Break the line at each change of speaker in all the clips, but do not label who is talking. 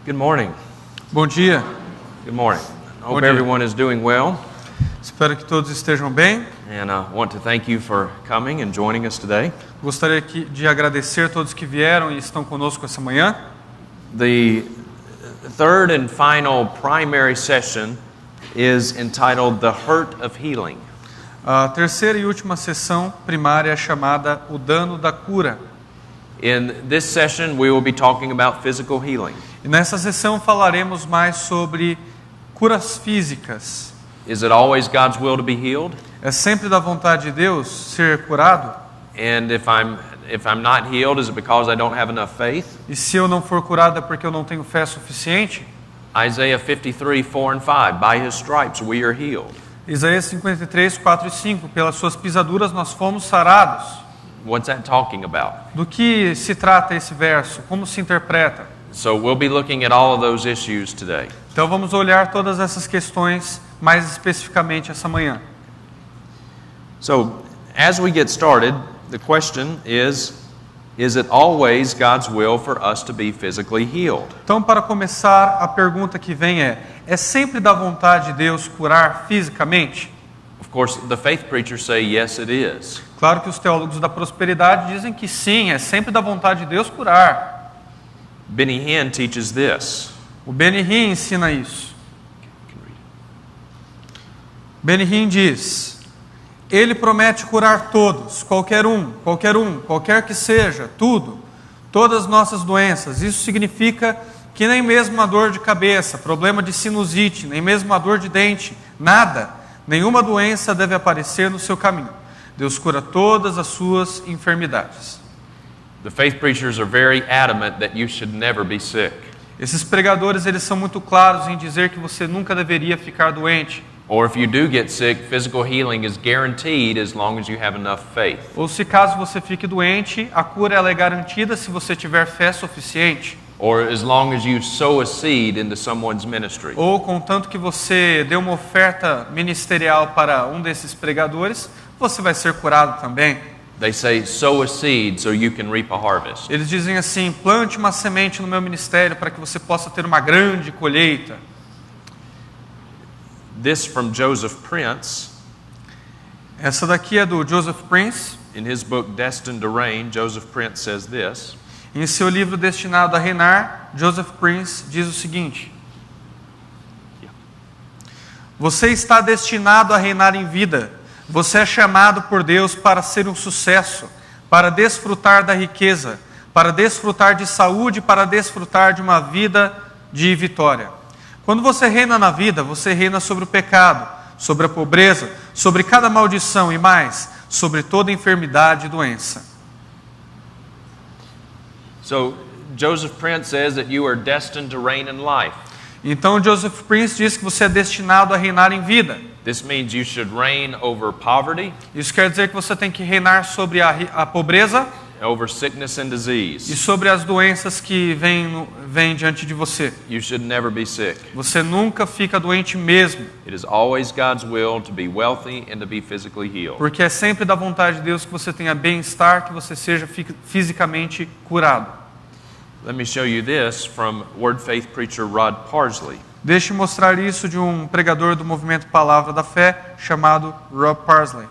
Good morning.
Bom dia.
Good morning. I hope
dia.
everyone is doing well,
Espero que todos estejam bem.
and I want to thank you for coming and joining us today.
Gostaria de agradecer a todos que vieram e estão conosco essa manhã.
The third and final primary session is entitled The Hurt of Healing.
A terceira e última sessão primária é chamada O Dano da Cura.
In this session, we will be talking about physical healing.
E nessa sessão falaremos mais sobre curas físicas.
Is it always God's will to be healed?
É sempre da vontade de Deus ser curado?
And if I'm not healed, is it because I don't have enough faith?
E se eu não for curado é porque eu não tenho fé suficiente?
Isaiah 53, 4 and 5, by His stripes we are healed.
Isaías 53, 4 e 5, pelas suas pisaduras nós fomos sarados.
What's that talking about?
Do que se trata esse verso? Como se interpreta?
So we'll be looking at all of those issues today.
Então vamos olhar todas essas questões mais especificamente essa manhã.
So as we get started, the question is it always God's will for us to be physically healed?
Então, para começar, a pergunta que vem é sempre da vontade de Deus curar fisicamente?
Of course, the faith preachers say yes it is.
Claro que os teólogos da prosperidade dizem que sim, é sempre da vontade de Deus curar.
Benny Hinn teaches this.
O Benny Hinn ensina isso. Benny Hinn diz: Ele promete curar todos, qualquer que seja, tudo, todas as nossas doenças. Isso significa que nem mesmo a dor de cabeça, problema de sinusite, nem mesmo a dor de dente, nada, nenhuma doença deve aparecer no seu caminho. Deus cura todas as suas enfermidades.
The faith preachers are very adamant that you should never be sick.
Esses pregadores, eles são muito claros em dizer que você nunca deveria ficar doente.
Or if you do get sick, physical healing is guaranteed as long as you have enough faith.
Ou se caso você fique doente, a cura ela é garantida se você tiver fé suficiente.
Or as long as you sow a seed into someone's ministry.
Ou contanto que você dê uma oferta ministerial para um desses pregadores, você vai ser curado também.
They say sow a seed so you can reap a harvest.
Eles dizem assim: plante uma semente no meu ministério para que você possa ter uma grande colheita.
This from Joseph Prince.
Essa daqui é do Joseph Prince.
In his book Destined to Reign, Joseph Prince says this.
Em seu livro Destinado a Reinar, Joseph Prince diz o seguinte: Você está destinado a reinar em vida. Você é chamado por Deus para ser um sucesso, para desfrutar da riqueza, para desfrutar de saúde, para desfrutar de uma vida de vitória. Quando você reina na vida, você reina sobre o pecado, sobre a pobreza, sobre cada maldição e mais, sobre toda enfermidade e doença.
So Joseph Prince says that you are destined to reign in life.
Então Joseph Prince diz que você é destinado a reinar em vida.
This means you should reign over poverty.
Isso quer dizer que você tem que reinar sobre a pobreza,
over sickness and
e
disease.
sobre as doenças que vêm diante de você.
You should never be sick.
Você nunca fica doente mesmo,
It is always God's will to be wealthy and to be physically healed.
porque é sempre da vontade de Deus que você tenha bem-estar, que você seja fisicamente curado.
Let me show you this from Word Faith preacher Rod Parsley.
Deixe-me mostrar isso de um pregador do movimento Palavra da Fé, chamado Rob Parsley.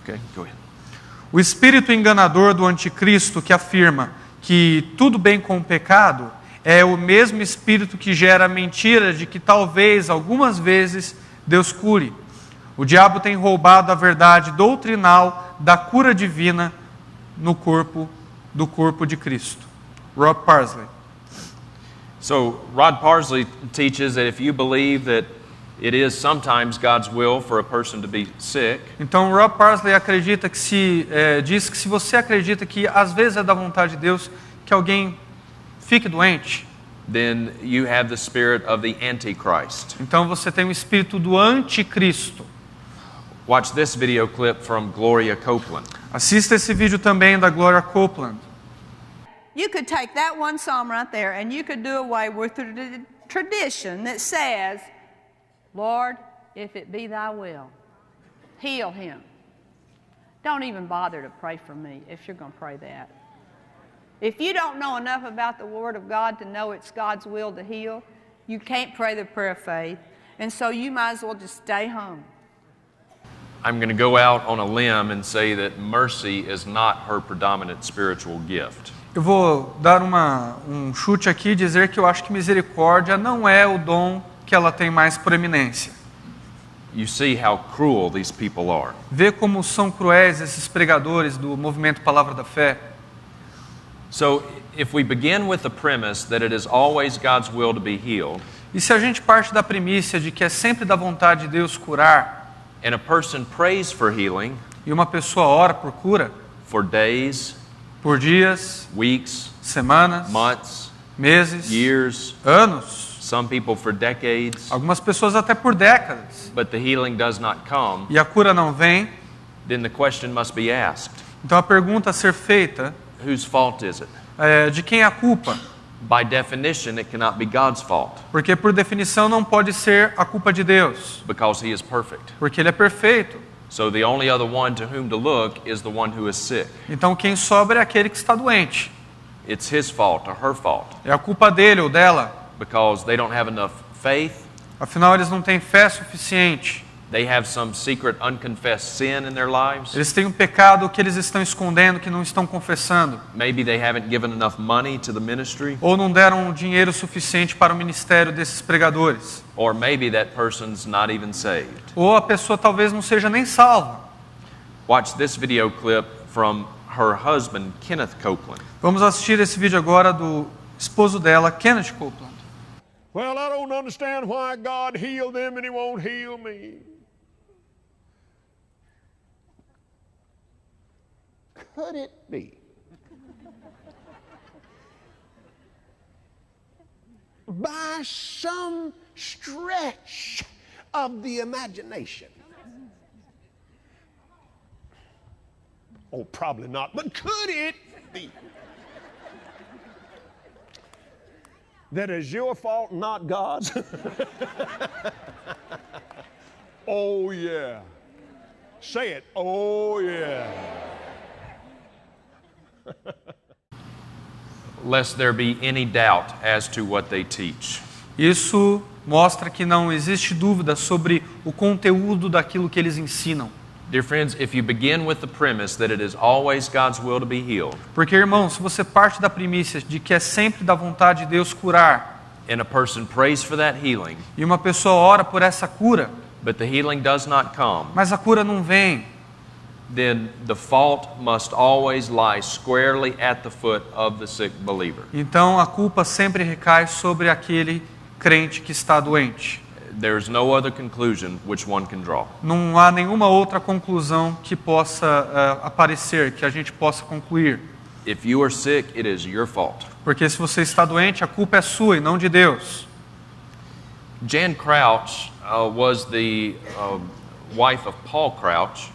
Okay, go ahead.
O espírito enganador do anticristo que afirma que tudo bem com o pecado é o mesmo espírito que gera a mentira de que talvez, algumas vezes, Deus cure. O diabo tem roubado a verdade doutrinal da cura divina do corpo de Cristo. Rob Parsley.
So Rod Parsley teaches that if you believe that it is sometimes God's will for a person to be sick,
Então Rob Parsley acredita que diz que se você acredita que às vezes é da vontade de Deus que alguém fique doente,
then you have the spirit of the Antichrist.
então você tem o espírito do anticristo.
Watch this video clip from Gloria Copeland.
Assista esse vídeo também da Gloria Copeland.
You could take that one psalm right there and you could do away with the tradition that says, Lord, if it be thy will, heal him. Don't even bother to pray for me if you're going to pray that. If you don't know enough about the Word of God to know it's God's will to heal, you can't pray the prayer of faith, and so you might as well just stay home.
I'm going to go out on a limb and say that mercy is not her predominant spiritual gift.
Eu vou dar um chute aqui e dizer que eu acho que misericórdia não é o dom que ela tem mais proeminência.
You see how cruel these people are.
Vê como são cruéis esses pregadores do movimento Palavra da Fé.
So, if we begin with the premise that it is always God's will to be healed,
E se a gente parte da premissa de que é sempre da vontade de Deus curar,
and a person prays for healing
e uma pessoa ora por cura,
for days,
por dias,
weeks,
semanas,
months,
meses,
years,
anos,
some people for decades,
algumas pessoas até por décadas,
but the healing does not come,
e a cura não vem,
then the question must be asked,
então a pergunta a ser feita
whose fault is it?
é de quem é a culpa?
By definition, it cannot be God's fault
Porque por definição não pode ser a culpa de Deus,
because He is perfect.
porque Ele é perfeito.
So the only other one to whom to look is the one who is sick.
Então quem sobra é aquele que está doente.
It's his fault or her fault
É a culpa dele ou dela.
because they don't have enough faith.
Afinal, eles não têm fé suficiente.
They have some secret unconfessed sin in their lives.
Eles têm um pecado que eles estão escondendo, que não estão confessando.
Maybe they haven't given enough money to the ministry,
Ou não deram dinheiro suficiente para o ministério desses pregadores.
or maybe that person's not even saved.
Ou a pessoa talvez não seja nem salva.
Watch this video clip from her husband, Kenneth Copeland.
Vamos assistir esse vídeo agora do esposo dela, Kenneth Copeland.
Well, I don't understand why God healed them and He won't heal me. Could it be by some stretch of the imagination? Oh, probably not, but could it be that is your fault, not God's? Oh, yeah. Say it. Oh, yeah.
Lest there be any doubt as to what they teach.
Isso mostra que não existe dúvida sobre o conteúdo daquilo que eles ensinam.
Dear friends, if you begin with the premise that it is always God's will to be healed,
Porque, irmãos, se você parte da premissa de que é sempre da vontade de Deus curar,
and a person prays for that healing,
e uma pessoa ora por essa cura,
but the healing does not come,
mas a cura não vem,
then the fault must always lie squarely at the foot of the sick believer.
então a culpa sempre recai sobre aquele crente que está doente.
There's no other conclusion which one can draw.
Não há nenhuma outra conclusão que possa aparecer, que a gente possa concluir.
If you are sick, it is your fault.
Porque se você está doente, a culpa é sua e não de Deus.
Jan Crouch was the wife of Paul Crouch.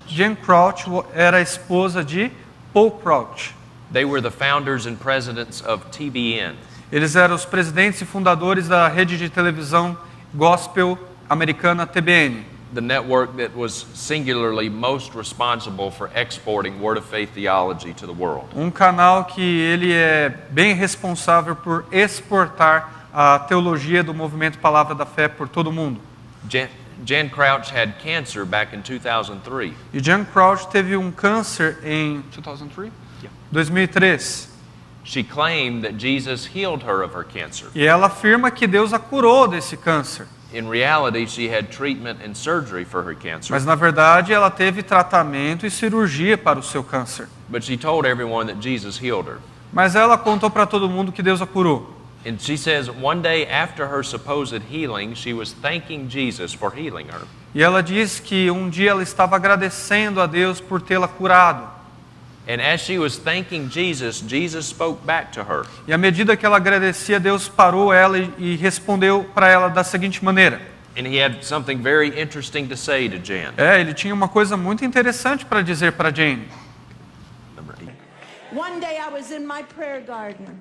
Jan Crouch era a esposa de Paul Crouch.
They were the founders and presidents of TBN.
Eles eram os presidentes e fundadores da rede de televisão gospel americana TBN.
The network that was singularly most responsible for exporting Word of Faith theology to the world.
Um canal que ele é bem responsável por exportar a teologia do movimento Palavra da Fé por todo o mundo.
Jan Crouch had cancer back in 2003.
E Jan Crouch teve um câncer em 2003.
She claimed that Jesus healed her of her cancer.
E ela afirma que Deus a curou desse câncer.
In reality, she had treatment and surgery for her cancer.
Mas na verdade ela teve tratamento e cirurgia para o seu câncer.
But she told everyone that Jesus healed her.
Mas ela contou para todo mundo que Deus a curou.
And she says one day after her supposed healing, she was thanking Jesus for healing her.
E ela diz que um dia ela estava agradecendo a Deus por tê-la curado.
And as she was thanking Jesus, Jesus spoke back to her.
E à medida que ela agradecia, Deus parou ela e respondeu para ela da seguinte maneira.
And he had something very interesting to say to Jan.
Ele tinha uma coisa muito interessante para dizer para Jane.
Number 8.
One day I was in my prayer garden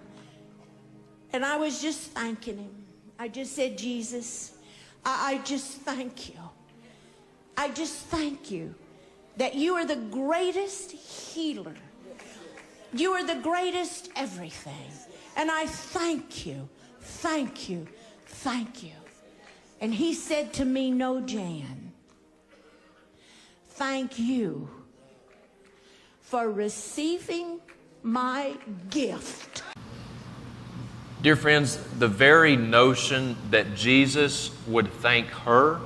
and I was just thanking Him. I just said, Jesus, I just thank you. I just thank you that you are the greatest healer You are the greatest everything. And I thank you, thank you, thank you. And he said to me, no, Jan, thank you for receiving my gift.
Dear friends, the very notion that Jesus would thank her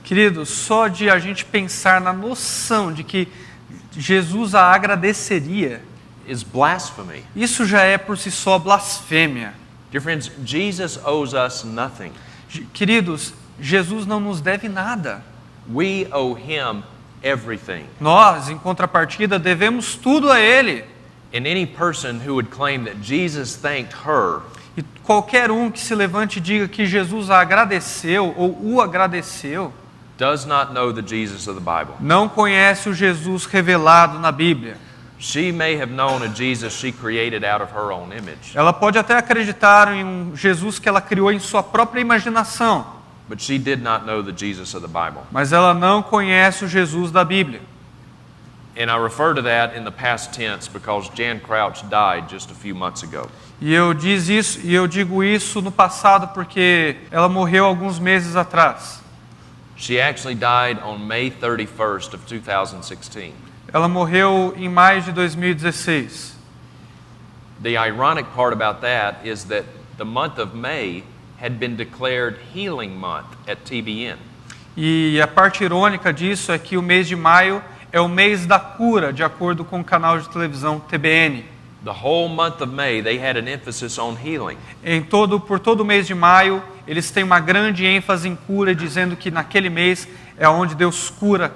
Queridos, só de a gente pensar na noção de que Jesus a agradeceria,
is blasphemy.
isso já é por si só blasfêmia.
Dear friends, Jesus owes us nothing.
Queridos, Jesus não nos deve nada.
We owe him everything.
Nós, em contrapartida, devemos tudo a Ele.
And any person who would claim that Jesus thanked her
E qualquer um que se levante e diga que Jesus a agradeceu ou o agradeceu,
does not know the Jesus of the Bible.
não conhece o Jesus revelado na Bíblia.
She may have known a Jesus she created out of her own image,
Ela pode até acreditar em um Jesus que ela criou em sua própria imaginação,
but she did not know the Jesus of the Bible.
mas ela não conhece o Jesus da Bíblia.
And I refer to that in the past tense because Jan Crouch died just a few months ago.
E eu digo isso no passado porque ela morreu alguns meses atrás.
She actually died on May 31st of 2016.
Ela morreu em maio de 2016.
The ironic part about that is that the month of May had been declared Healing Month at TBN.
E a parte irônica disso é que o mês de maio é o mês da cura, de acordo com o canal de televisão TBN.
The whole month of May, they had an emphasis on healing.
Por todo o mês de maio, eles têm uma grande ênfase em cura, dizendo que naquele mês é onde Deus cura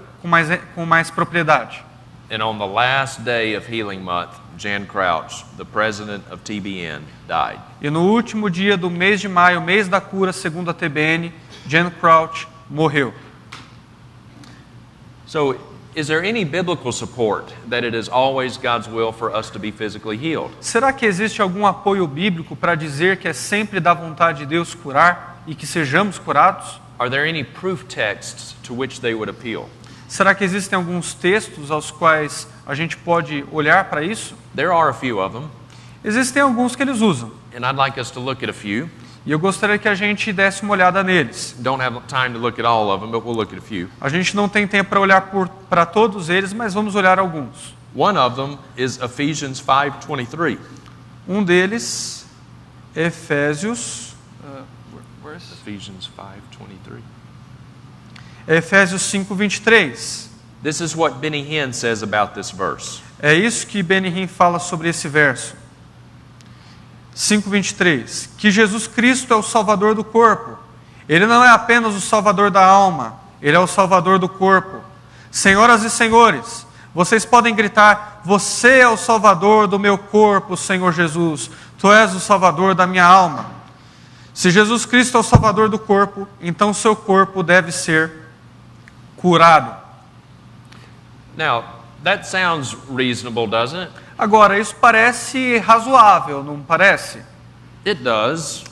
com mais propriedade.
And on the last day of Healing Month, Jan Crouch, the president of TBN, died.
E no último dia do mês de maio, mês da cura, segundo a TBN, Jan Crouch morreu.
So, is there any biblical support that it is always God's will for us to be physically healed?
Será que existe algum apoio bíblico para dizer que é sempre da vontade de Deus curar e que sejamos curados?
Are there any proof texts to which they would appeal?
Será que existem alguns textos aos quais a gente pode olhar para isso?
There are a few of them,
Existem alguns que eles usam.
and I'd like us to look at a few.
E eu gostaria que a gente desse uma olhada neles.
Don't have time to look at all of them, but we'll look at a few.
A gente não tem tempo para olhar para todos eles, mas vamos olhar alguns.
One of them is Ephesians 5:23.
Um deles, Efésios
Ephesians 5:23.
Efésios 5:23.
This is what Benny Hinn says about this verse.
É isso que Benny Hinn fala sobre esse verso. 5:23. Que Jesus Cristo é o Salvador do corpo. Ele não é apenas o Salvador da alma, Ele é o Salvador do corpo. Senhoras e senhores, vocês podem gritar: você é o Salvador do meu corpo, Senhor Jesus. Tu és o Salvador da minha alma. Se Jesus Cristo é o Salvador do corpo, então seu corpo deve ser curado.
Now, that sounds reasonable, doesn't it?
Agora, isso parece razoável, não parece?
It does,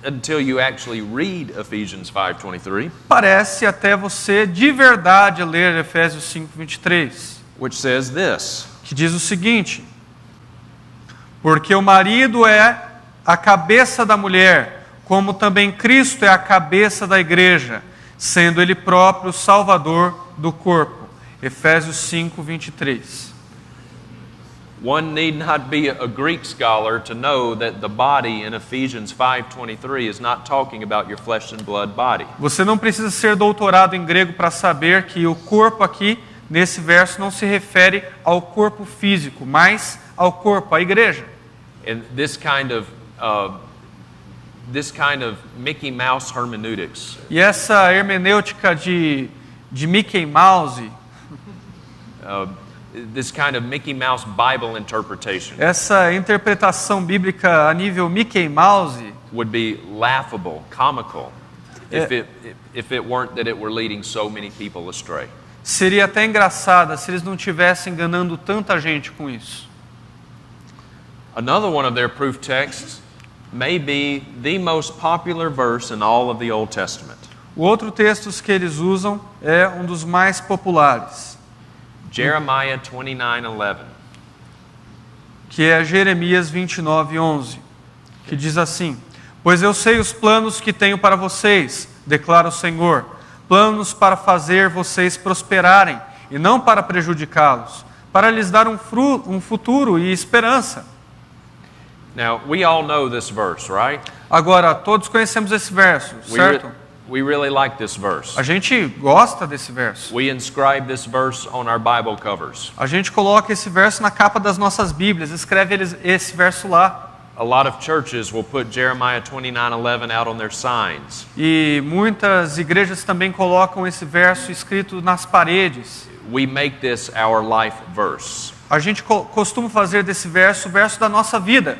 until you actually read Ephesians 5:23,
Parece até você de verdade ler Efésios 5:23,
which says this:
que diz o seguinte: porque o marido é a cabeça da mulher, como também Cristo é a cabeça da igreja, sendo Ele próprio o Salvador do corpo. Efésios 5:23.
One need not be a Greek scholar to know that the body in Ephesians 5:23 is not talking about your flesh and blood body.
Você não precisa ser doutorado em grego para saber que o corpo aqui, nesse verso, não se refere ao corpo físico, mas ao corpo, à igreja.
And this kind of Mickey Mouse hermeneutics
E essa hermenêutica de Mickey Mouse,
this kind of Mickey Mouse Bible interpretation
essa interpretação bíblica a nível Mickey Mouse,
would be laughable, comical, if it weren't that it were leading so many people astray.
seria até engraçada se eles não estivessem enganando tanta gente com isso.
Another one of their proof texts may be the most popular verse in all of the Old Testament.
O outro texto que eles usam é um dos mais populares.
Jeremiah 29:11.
que é Jeremias 29:11, que diz assim: Pois eu sei os planos que tenho para vocês, declara o Senhor, planos para fazer vocês prosperarem e não para prejudicá-los, para lhes dar um futuro e esperança.
Now, we all know this verse, right?
Agora, todos conhecemos esse verso, certo?
We really like this verse.
A gente gosta desse verso.
We inscribe this verse on our Bible covers.
A gente coloca esse verso na capa das nossas Bíblias, escreve esse verso lá.
A lot of churches will put Jeremiah 29:11 out on their signs.
E muitas igrejas também colocam esse verso escrito nas paredes.
We make this our life verse.
A gente costuma fazer desse verso o verso da nossa vida.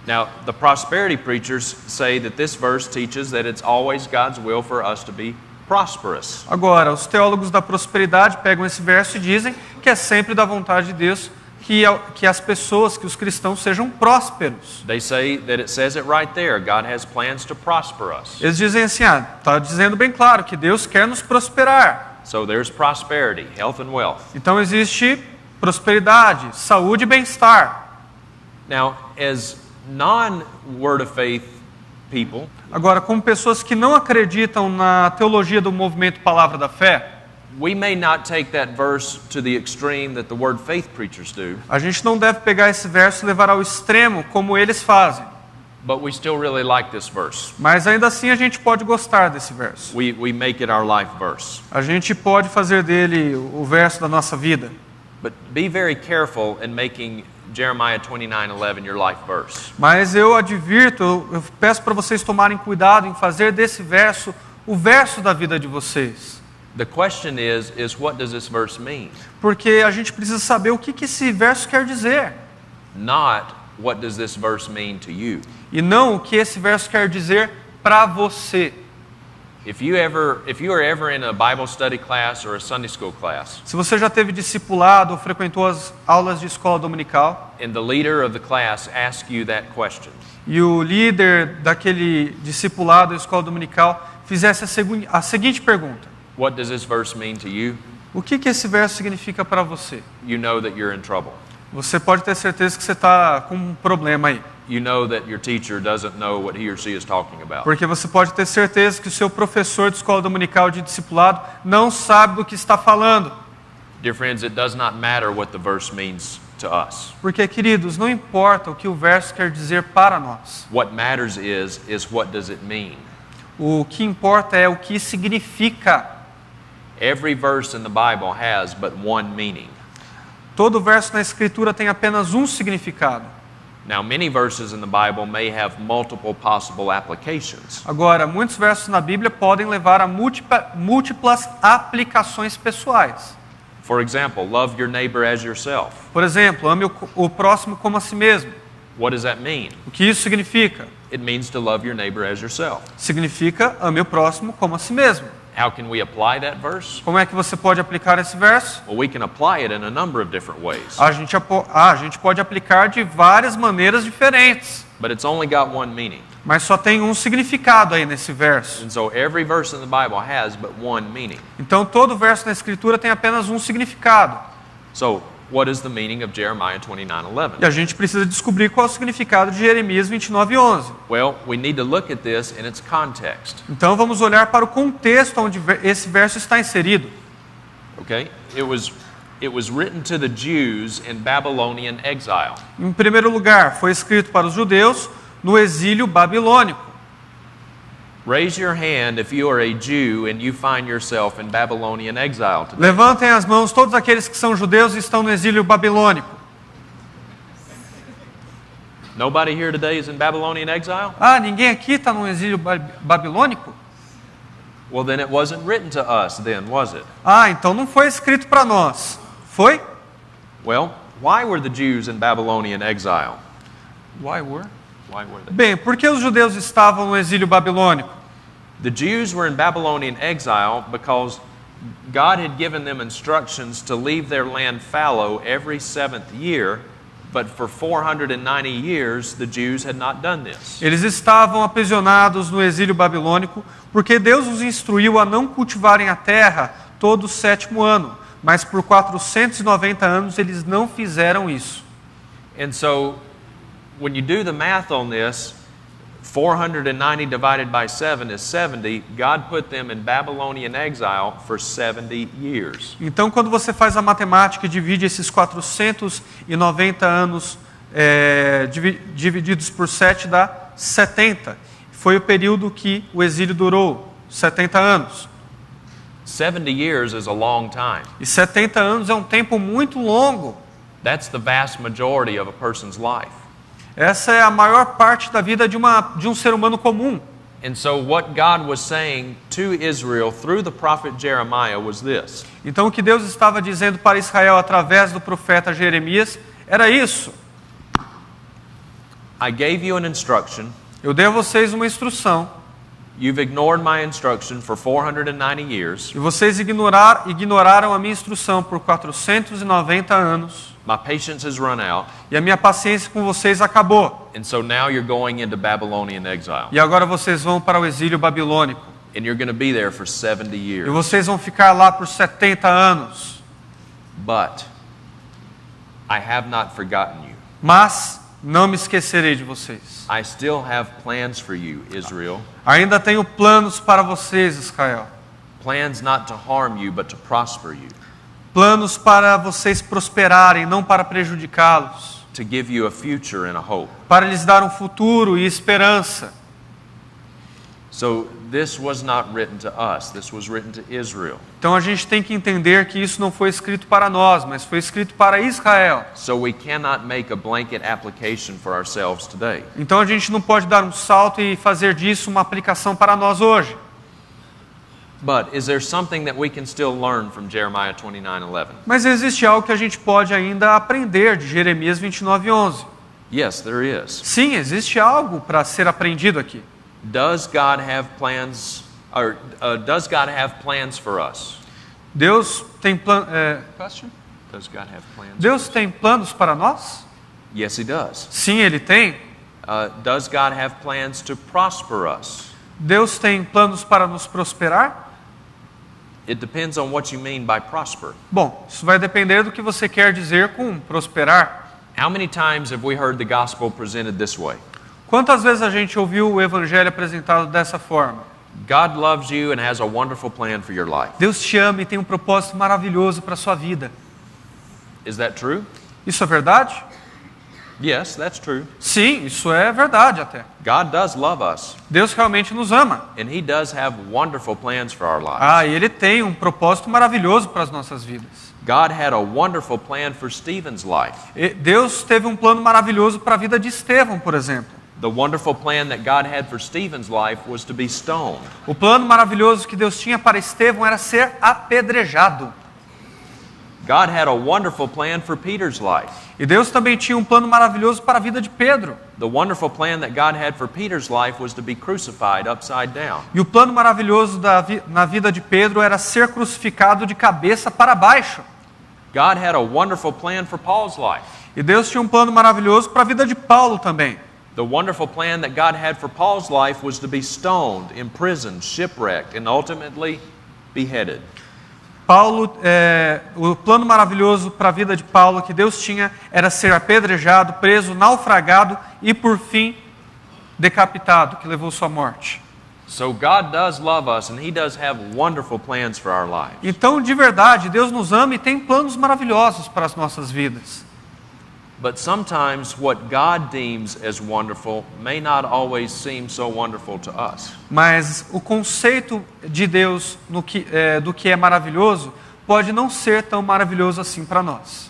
Now, the prosperity preachers say that this verse teaches that it's always God's will for us to be prosperous.
Agora, os teólogos da prosperidade pegam esse verso e dizem que é sempre da vontade de Deus que as pessoas, que os cristãos sejam prósperos.
They say that it says it right there. God has plans to prosper us.
Eles dizem assim, está dizendo bem claro que Deus quer nos prosperar.
So there's prosperity, health and wealth.
Então existe prosperidade, saúde e bem-estar.
Now, as non-word of faith people,
Agora, como pessoas que não acreditam na teologia do movimento Palavra da Fé,
we may not take that verse to the extreme that the word faith preachers do,
a gente não deve pegar esse verso e levar ao extremo como eles fazem.
but we still really like this verse.
Mas ainda assim a gente pode gostar desse verso.
We make it our life verse.
A gente pode fazer dele o verso da nossa vida.
But be very careful in making Jeremiah 29:11 your life verse.
Mas eu advirto, eu peço para vocês tomarem cuidado em fazer desse verso o verso da vida de vocês.
The question is what does this verse mean?
Porque a gente precisa saber o que esse verso quer dizer.
Not what does this verse mean to you.
E não o que esse verso quer dizer para você.
If you are ever in a Bible study class or a Sunday school class,
Se você já teve discipulado ou frequentou as aulas de escola dominical,
and the leader of the class asks you that question,
e o líder daquele discipulado da escola dominical fizesse a seguinte pergunta:
what does this verse mean to you?
o que esse verso significa para você?
You know that you're in trouble.
Você pode ter certeza que você está com um problema aí.
You know that your teacher doesn't know what he or she is talking about.
Porque você pode ter certeza que o seu professor de escola dominical de discipulado não sabe do que está falando.
Dear friends, it does not matter what the verse means to us.
Porque, queridos, não importa o que o verso quer dizer para nós.
What matters is what does it mean?
O que importa é o que significa.
Every verse in the Bible has but one meaning.
Todo verso na Escritura tem apenas um significado.
Now, many verses in the Bible may have multiple possible applications.
Agora, muitos versos na Bíblia podem levar a múltiplas aplicações pessoais.
For example, love your neighbor as yourself.
Por exemplo, ame o próximo como a si mesmo.
What does that mean?
O que isso significa?
It means to love your neighbor as yourself.
Significa ame o próximo como a si mesmo.
How can we apply that verse?
Como é que você pode aplicar esse verso?
Well, we can apply it in a number of different ways.
A gente pode aplicar de várias maneiras diferentes.
But it's only got one meaning.
Mas só tem um significado aí nesse verso.
And so every verse in the Bible has but one meaning.
Então todo verso na Escritura tem apenas um significado.
So, what is the meaning of Jeremiah 29:11?
E a gente precisa descobrir qual é o significado de Jeremias 29:11.
Well, we need to look at this in its context.
Então vamos olhar para o contexto onde esse verso está inserido.
Okay? It was written to the Jews in Babylonian exile.
Em primeiro lugar, foi escrito para os judeus no exílio babilônico.
Raise your hand if you are a Jew and you find yourself in Babylonian exile today.
Levantem as mãos todos aqueles que são judeus e estão no exílio babilônico.
Nobody here today is in Babylonian exile?
Ah, ninguém aqui está no exílio babilônico?
Well, then it wasn't written to us then, was it?
Ah, então não foi escrito para nós. Foi?
Well, why were the Jews in Babylonian exile?
Why were?
Why were they?
Bem, por que os judeus estavam no exílio babilônico?
The Jews were in Babylonian exile because God had given them instructions to leave their land fallow every 7th year, but for 490 years the Jews had not done this.
Eles estavam aprisionados no exílio babilônico porque Deus os instruiu a não cultivarem a terra todo o 7º ano, mas por 490 anos eles não fizeram isso.
And so, when you do the math on this, 490 divided by 7 is 70. God put them in Babylonian exile for 70 years.
Então, quando você faz a matemática e divide esses 490 anos divididos por 7 dá 70. Foi o período que o exílio durou, 70 anos.
70 years is a long time.
E 70 anos é um tempo muito longo.
That's the vast majority of a person's life.
Essa é a maior parte da vida de um ser humano comum.
And so what God was saying to Israel through the prophet Jeremiah was this.
Então o que Deus estava dizendo para Israel através do profeta Jeremias era isso.
I gave you an instruction.
Eu dei a vocês uma instrução.
You've ignored my instruction for 490 years.
E vocês ignoraram a minha instrução por 490 anos.
My patience has run out.
E a minha paciência com vocês acabou.
And so now you're going into Babylonian exile.
E agora vocês vão para o exílio babilônico.
And you're going to be there for 70
E
years.
vocês vão ficar lá por 70 anos.
But I have not forgotten you.
Mas não me esquecerei de vocês.
I still have plans for you, Israel.
Ainda tenho planos para vocês, Israel.
Plans not to harm you, but to prosper you.
Planos para vocês prosperarem, não para prejudicá-los.
To give you a future and a hope.
Para lhes dar um futuro e esperança.
So this was not written to us. This was written to Israel.
Então a gente tem que entender que isso não foi escrito para nós, mas foi escrito para Israel.
So we cannot make a blanket application for ourselves today.
Então a gente não pode dar um salto e fazer disso uma aplicação para nós hoje.
But is there something that we can still learn from Jeremiah 29:11?
Mas existe algo que a gente pode ainda aprender de Jeremias 29:11.
Yes, there is.
Sim, existe algo para ser aprendido aqui.
Does God have plans, or does God have plans for us?
Deus tem
Does God have plans?
Deus tem planos para nós?
Yes, He does.
Sim, Ele tem.
Does God have plans to prosper us?
Deus tem planos para nos prosperar?
It depends on what you mean by prosper.
Bom, isso vai depender do que você quer dizer com prosperar.
How many times have we heard the gospel presented this way?
Quantas vezes a gente ouviu o evangelho apresentado dessa forma?
God loves you and has a wonderful plan for your life.
Deus te ama e tem um propósito maravilhoso para a sua vida.
Is that true?
Isso é verdade?
Yes, that's true.
Sim, isso é verdade até.
God does love us,
Deus realmente nos ama.
and He does have wonderful plans for our lives.
E Ele tem um propósito maravilhoso para as nossas vidas.
God had a wonderful plan for Stephen's life.
Deus teve um plano maravilhoso para a vida de Estevão, por exemplo.
The wonderful plan that God had for Stephen's life was to be stoned.
O plano maravilhoso que Deus tinha para Estevão era ser apedrejado.
God had a wonderful plan for Peter's life.
E Deus também tinha um plano maravilhoso para a vida de Pedro.
The wonderful plan that God had for Peter's life was to be crucified upside down.
E o plano maravilhoso na vida de Pedro era ser crucificado de cabeça para baixo.
God had a wonderful plan for Paul's life.
E Deus tinha um plano maravilhoso para a vida de Paulo também.
The wonderful plan that God had for Paul's life was to be stoned, imprisoned, shipwrecked, and ultimately beheaded.
O plano maravilhoso para a vida de Paulo que Deus tinha era ser apedrejado, preso, naufragado e por fim decapitado, que levou sua morte.
So God does love us and He does have wonderful plans for our lives.
Então, de verdade, Deus nos ama e tem planos maravilhosos para as nossas vidas.
But sometimes what God deems as wonderful may not always seem so wonderful to us.
Mas o conceito de Deus do que é maravilhoso pode não ser tão maravilhoso assim para nós.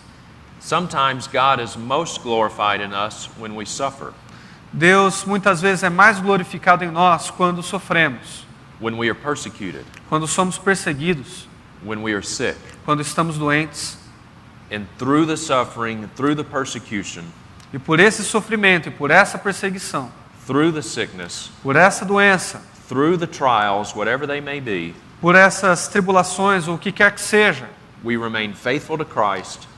Sometimes God is most glorified in us when we suffer,
Deus muitas vezes é mais glorificado em nós quando sofremos,
when we are persecuted,
quando somos perseguidos,
when we are sick.
quando estamos doentes.
And through the suffering, through the persecution,
E por esse sofrimento e por essa perseguição,
through the sickness,
por essa doença,
through the trials, whatever they may be,
por essas tribulações ou o que quer que seja,
we remain faithful to Christ,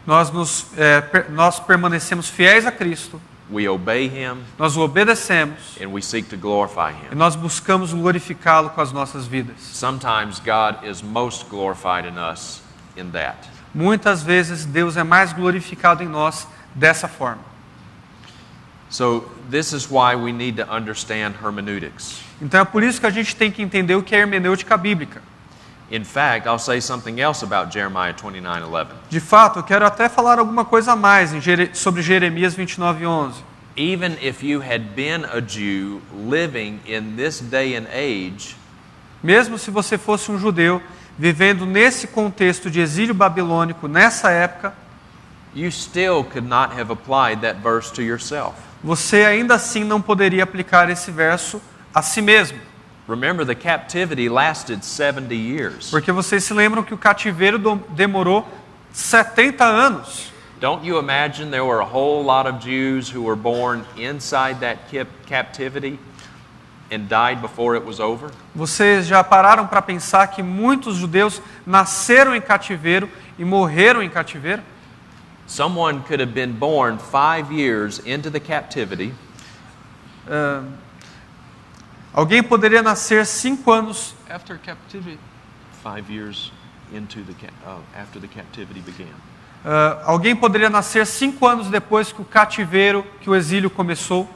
nós permanecemos fiéis a Cristo,
we obey Him,
nós o obedecemos
and we seek to glorify
e
Him.
nós buscamos glorificá-lo com as nossas vidas.
Sometimes God is most glorified in us in that.
Muitas vezes Deus é mais glorificado em nós dessa forma.
So this is why we need to understand hermeneutics.
Então é por isso que a gente tem que entender o que é hermenêutica bíblica.
In fact, I'll say something else about Jeremiah 29:11.
De fato, eu quero até falar alguma coisa a mais sobre Jeremias 29:11.
Even if you had been a Jew living in this day and age,
Mesmo se você fosse um judeu vivendo nesse contexto de exílio babilônico, nessa época,
you still could not have applied that verse to yourself.
você ainda assim não poderia aplicar esse verso a si mesmo.
Remember, the captivity lasted 70 years.
Porque vocês se lembram que o cativeiro demorou 70 anos.
Don't you imagine there were a whole lot of Jews who were born inside that captivity and died before it was over?
Vocês já pararam para pensar que muitos judeus nasceram em cativeiro e morreram em cativeiro?
Someone could have been born 5 years into the captivity
Alguém poderia nascer 5 anos
after captivity. 5 years into after the captivity began.
Alguém poderia nascer 5 anos depois que o cativeiro, que o exílio começou,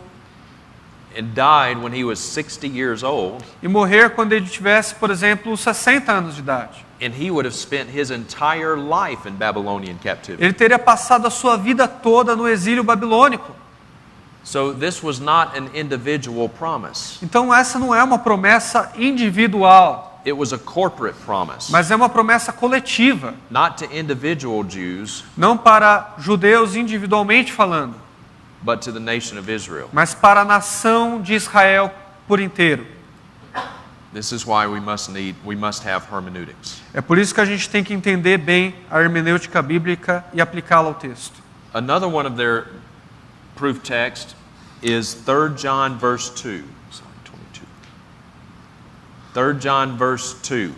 And died when he was 60 years old.
e morrer quando ele tivesse, por exemplo, 60 anos de idade.
And he would have spent his entire life in Babylonian captivity.
Ele teria passado a sua vida toda no exílio babilônico.
So this was not an individual promise.
Então essa não é uma promessa individual,
It was a corporate promise.
mas é uma promessa coletiva,
Not to individual Jews,
não para judeus individualmente falando,
but to the nation of Israel.
mas para a nação de Israel por inteiro.
This is why we must have hermeneutics.
É por isso que a gente tem que entender bem a hermenêutica bíblica e aplicá-la ao texto.
Another one of their proof text is 3 John verse 2. Sorry, 22. 3 John verse 2.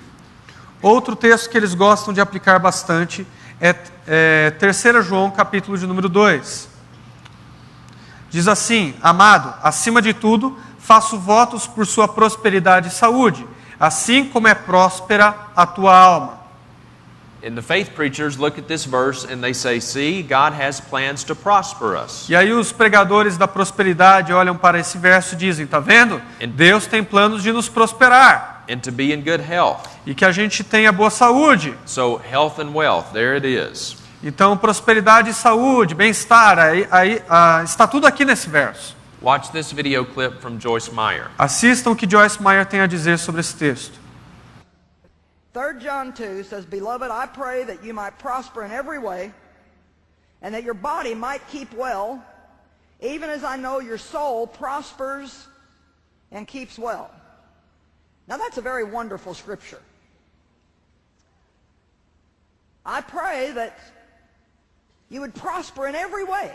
Outro texto que eles gostam de aplicar bastante é 3 João, capítulo de número 2. Diz assim: Amado, acima de tudo, faço votos por sua prosperidade e saúde, assim como é próspera a tua alma.
And the faith preachers look at this verse and they say, see, God has plans to prosper us.
E aí os pregadores da prosperidade olham para esse verso e dizem: tá vendo? Deus tem planos de nos prosperar.
And to be in good health.
E que a gente tenha boa saúde.
So health and wealth, there it is.
Então, prosperidade e saúde, bem-estar, está tudo aqui nesse verso.
Watch this video clip from Joyce Meyer.
Assistam o que Joyce Meyer tem a dizer sobre esse texto.
3 John 2 says, Beloved, I pray that you might prosper in every way, and that your body might keep well, even as I know your soul prospers and keeps well. Now that's a very wonderful scripture. I pray that you would prosper in every way.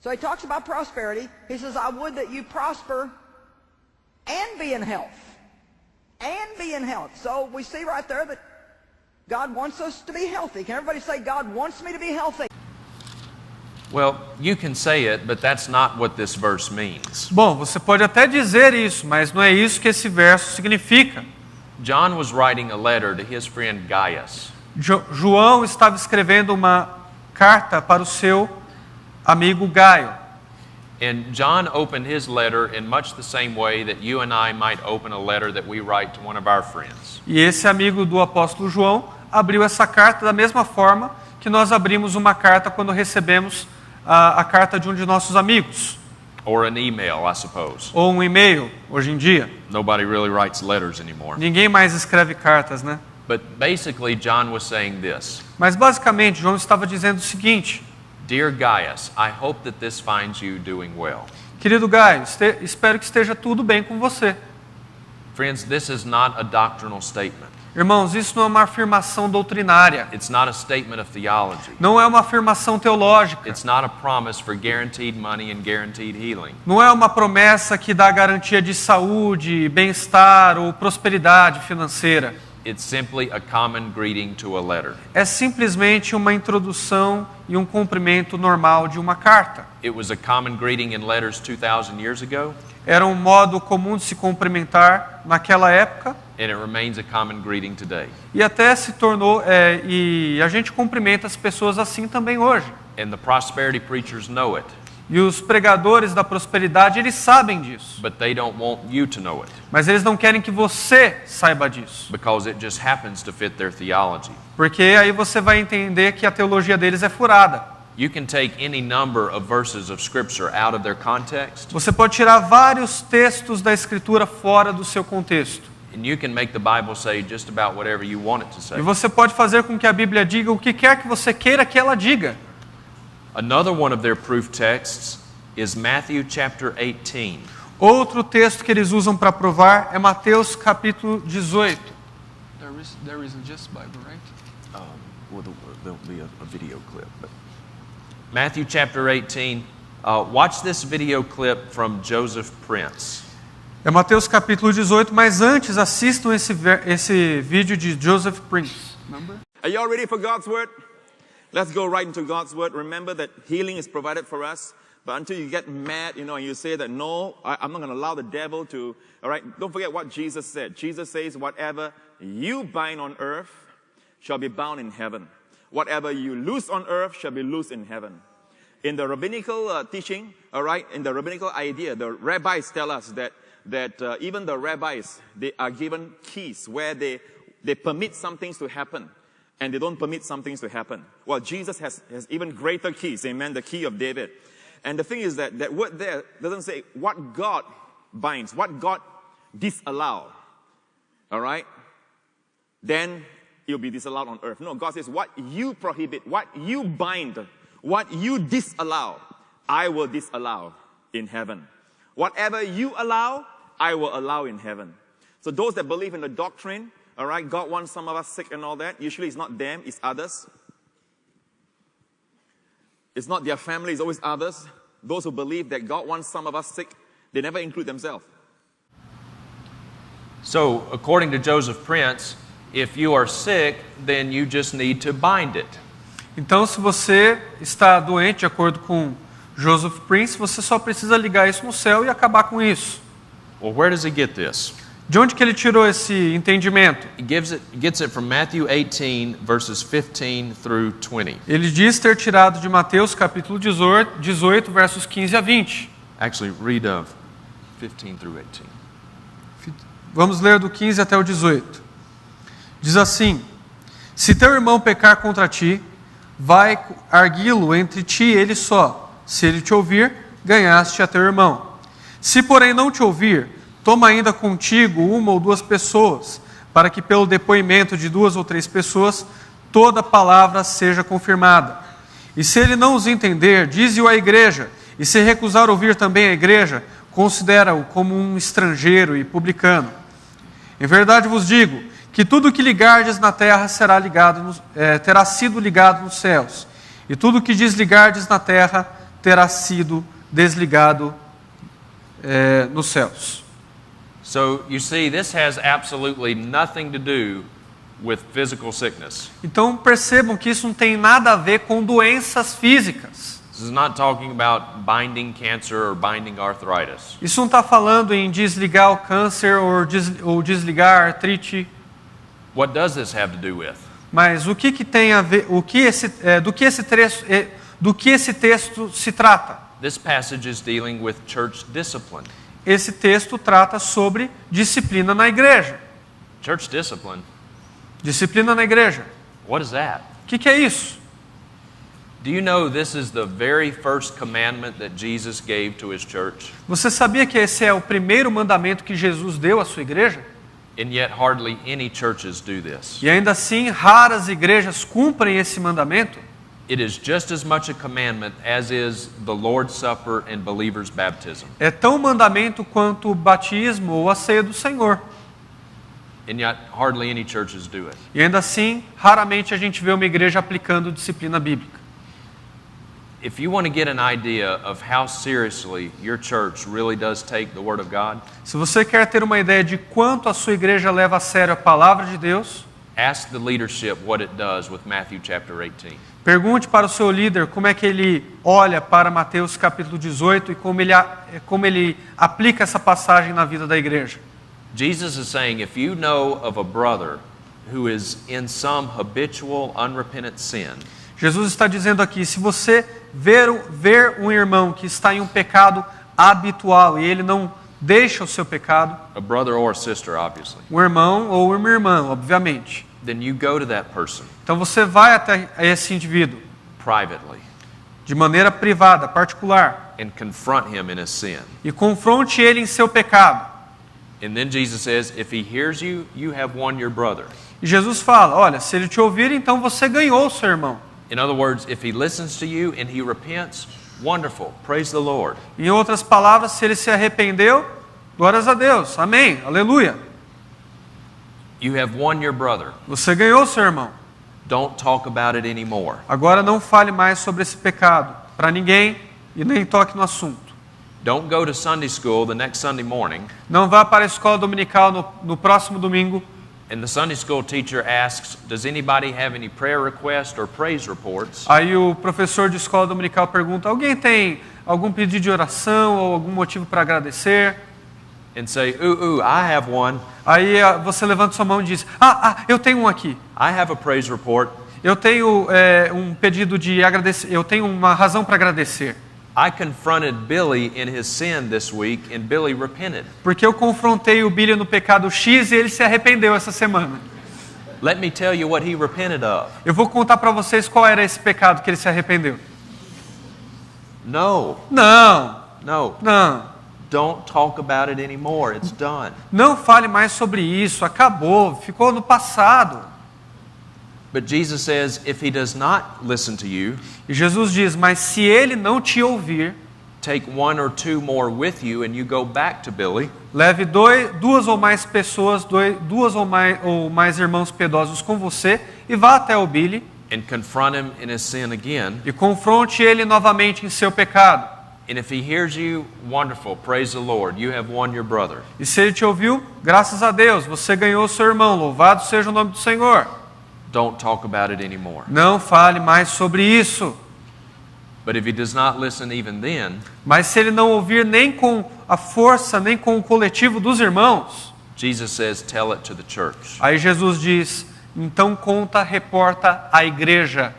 So he talks about prosperity. He says, I would that you prosper and be in health. And be in health. So we see right there that God wants us to be healthy. Can everybody say, God wants me to be healthy?
Well, you can say it, but that's not what this verse means.
Bom, você pode até dizer isso, mas não é isso que esse verso significa.
John was writing a letter to his friend Gaius.
João estava escrevendo uma carta para o seu amigo Gaio.
And John opened his letter in much the same way that you and I might open a letter that we write to one of our friends.
E esse amigo do apóstolo João abriu essa carta da mesma forma que nós abrimos uma carta quando recebemos a carta de um de nossos amigos.
Or an email, I suppose.
Ou um e-mail, hoje em dia.
Nobody really writes letters anymore.
Ninguém mais escreve cartas, né?
But basically, John was saying this.
Mas basicamente, João estava dizendo o seguinte:
Dear Gaius, I hope that this finds you doing well.
Querido Gaio, espero que esteja tudo bem com você.
Friends, this is not a doctrinal statement.
Irmãos, isso não é uma afirmação doutrinária.
It's not a statement of theology.
Não é uma afirmação teológica.
It's not a promise for guaranteed money and guaranteed healing.
Não é uma promessa que dá garantia de saúde, bem-estar ou prosperidade financeira.
It's simply a common greeting to a letter.
É simplesmente uma introdução e um cumprimento normal de uma carta.
It was a common greeting in letters 2,000 years ago.
Era um modo comum de se cumprimentar naquela época.
And it remains a common greeting today.
E até se tornou, e a gente cumprimenta as pessoas assim também hoje.
And the prosperity preachers know it,
E os pregadores da prosperidade, eles sabem disso.
but they don't want you to know it
Mas eles não querem que você saiba disso.
because it just happens to fit their theology.
Porque aí você vai entender que a teologia deles é furada.
You can take any number of verses of Scripture out of their context,
Você pode tirar vários textos da Escritura fora do seu contexto.
and you can make the Bible say just about whatever you want it to say.
E você pode fazer com que a Bíblia diga o que quer que você queira que ela diga.
Another one of their proof texts is Matthew chapter 18.
Outro texto que eles usam para provar é Mateus capítulo 18. There isn't just Bible, right?
Well, there'll be a video clip. But Matthew chapter 18. Watch this video clip from Joseph Prince.
É Mateus capítulo 18, mas antes assistam esse vídeo de Joseph Prince.
Are you all ready for God's word? Let's go right into God's word. Remember that healing is provided for us. But until you get mad, and you say that, no, I'm not going to allow the devil to, all right? Don't forget what Jesus said. Jesus says, whatever you bind on earth shall be bound in heaven. Whatever you loose on earth shall be loosed in heaven. In the rabbinical teaching, all right, in the rabbinical idea, the rabbis tell us that even the rabbis, they are given keys where they permit some things to happen and they don't permit some things to happen. Well, Jesus has even greater keys, amen, the key of David. And the thing is that word there doesn't say what God binds, what God disallows, all right? Then it will be disallowed on earth. No, God says what you prohibit, what you bind, what you disallow, I will disallow in heaven. Whatever you allow, I will allow in heaven. So those that believe in the doctrine, all right, God wants some of us sick and all that. Usually it's not them, it's others. It's not their family, it's always others. Those who believe that God wants some of us sick, they never include themselves.
So, according to Joseph Prince, if you are sick, then you just need to bind it.
Então, se você está doente, de acordo com Joseph Prince, você só precisa ligar isso no céu e acabar com isso.
Well, where does he get this?
De onde que ele tirou esse entendimento?
He gets it from Matthew 18, verses 15 through 20.
Ele diz ter tirado de Mateus capítulo 18, versos 15 a 20.
Actually, read 15 through 18.
Vamos ler do 15 até o 18. Diz assim: se teu irmão pecar contra ti, vai arguí-lo entre ti e ele só. Se ele te ouvir, ganhaste a teu irmão. Se porém não te ouvir, toma ainda contigo uma ou duas pessoas, para que pelo depoimento de 2 ou 3 pessoas, toda palavra seja confirmada. E se ele não os entender, dize-o à igreja, e se recusar ouvir também a igreja, considera-o como um estrangeiro e publicano. Em verdade vos digo, que tudo que ligardes na terra terá sido ligado nos céus, e tudo que desligardes na terra terá sido desligado nos céus.
So, you see, this has absolutely nothing to do with physical sickness.
Então percebam que isso não tem nada a ver com doenças físicas.
This is not talking about binding cancer or binding arthritis.
Isso não está falando em desligar o câncer ou desligar a artrite.
What does this have to do with?
Mas o que tem a ver? Do que esse texto se trata?
This passage is dealing with church discipline.
Esse texto trata sobre disciplina na igreja.
Church discipline?
Disciplina na igreja.
What is that?
O que é isso?
Do you know this is the very first commandment that Jesus gave to his church?
Você sabia que esse é o primeiro mandamento que Jesus deu à sua igreja?
And yet hardly any churches do this.
E ainda assim, raras igrejas cumprem esse mandamento.
It is just as much a commandment as is the Lord's Supper and believers' baptism.
É tão mandamento quanto o batismo ou a ceia do Senhor.
And yet hardly any churches do it.
E ainda assim, raramente a gente vê uma igreja aplicando disciplina bíblica.
If you want to get an idea of how seriously your church really does take the Word of God,
se você quer ter uma ideia de quanto a sua igreja leva a sério a palavra de Deus,
ask the leadership what it does with Matthew chapter 18.
Pergunte para o seu líder como é que ele olha para Mateus capítulo 18 e como ele aplica essa passagem na vida da igreja.
Jesus is saying, if you know of a brother who is in some habitual, unrepentant sin,
Jesus está dizendo aqui, se você ver um irmão que está em um pecado habitual e ele não deixa o seu pecado,
a brother or a sister, obviously,
um irmão ou uma irmã, obviamente,
then you go to that person
então você vai até esse indivíduo
privately
de maneira privada, particular,
and confront him in his sin.
e confronte ele em seu pecado.
And then Jesus says, if he hears you, you have won your brother.
E Jesus fala, olha, se ele te ouvir, então você ganhou o seu irmão.
In other words, if he listens to you and he repents, wonderful, praise the Lord.
Em outras palavras, se ele se arrependeu, glórias a Deus, amém, aleluia.
You have won your brother.
Você ganhou o seu irmão.
Don't talk about it anymore.
Agora não fale mais sobre esse pecado para ninguém e nem toque no assunto.
Don't go to Sunday school the next Sunday morning
Não vá para a escola dominical no próximo domingo
and the Sunday school teacher asks, does anybody have any prayer requests or praise reports?
Aí o professor de escola dominical pergunta, alguém tem algum pedido de oração ou algum motivo para agradecer?
And say, I have one.
Aí você levanta sua mão e diz, eu tenho um aqui.
I have a praise report.
Eu tenho um pedido de agradecer, eu tenho uma razão para agradecer.
I confronted Billy in his sin this week and Billy repented.
Porque eu confrontei o Billy no pecado X e ele se arrependeu essa semana.
Let me tell you what he repented of.
Eu vou contar para vocês qual era esse pecado que ele se arrependeu.
No.
Não.
Don't talk about it anymore. It's done.
Não fale mais sobre isso, acabou, ficou no passado.
But Jesus says, if he does not listen to you,
E Jesus diz, mas se ele não te ouvir,
take one or two more with you and you go back to Billy
leve duas ou mais pessoas, duas ou mais irmãos piedosos com você e vá até o Billy
and confront him in his sin again.
e confronte ele novamente em seu pecado.
And if he hears you, wonderful, praise the Lord. You have won your brother.
E se ele te ouviu, graças a Deus, você ganhou o seu irmão, louvado seja o nome do Senhor.
Don't talk about it anymore.
Não fale mais sobre isso.
But if he does not listen even then,
Mas se ele não ouvir nem com a força, nem com o coletivo dos irmãos,
Jesus says, tell it to the church.
aí Jesus diz, então reporta à igreja.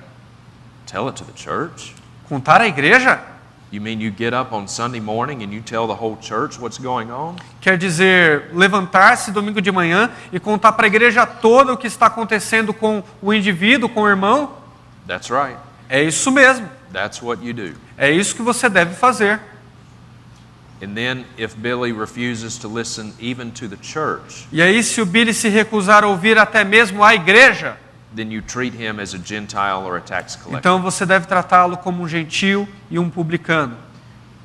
Tell it to the church?
Contar à igreja?
You mean you get up on Sunday morning and you tell the whole church what's going on?
Quer dizer, levantar-se domingo de manhã e contar para a igreja toda o que está acontecendo com o indivíduo, com o irmão?
That's right.
É isso mesmo.
That's what you do.
É isso que você deve fazer.
And then if Billy refuses to listen even to the church,
E aí, se o Billy se recusar a ouvir até mesmo a igreja,
then you treat him as a Gentile or a tax collector.
então você deve tratá-lo como um gentil e um publicano.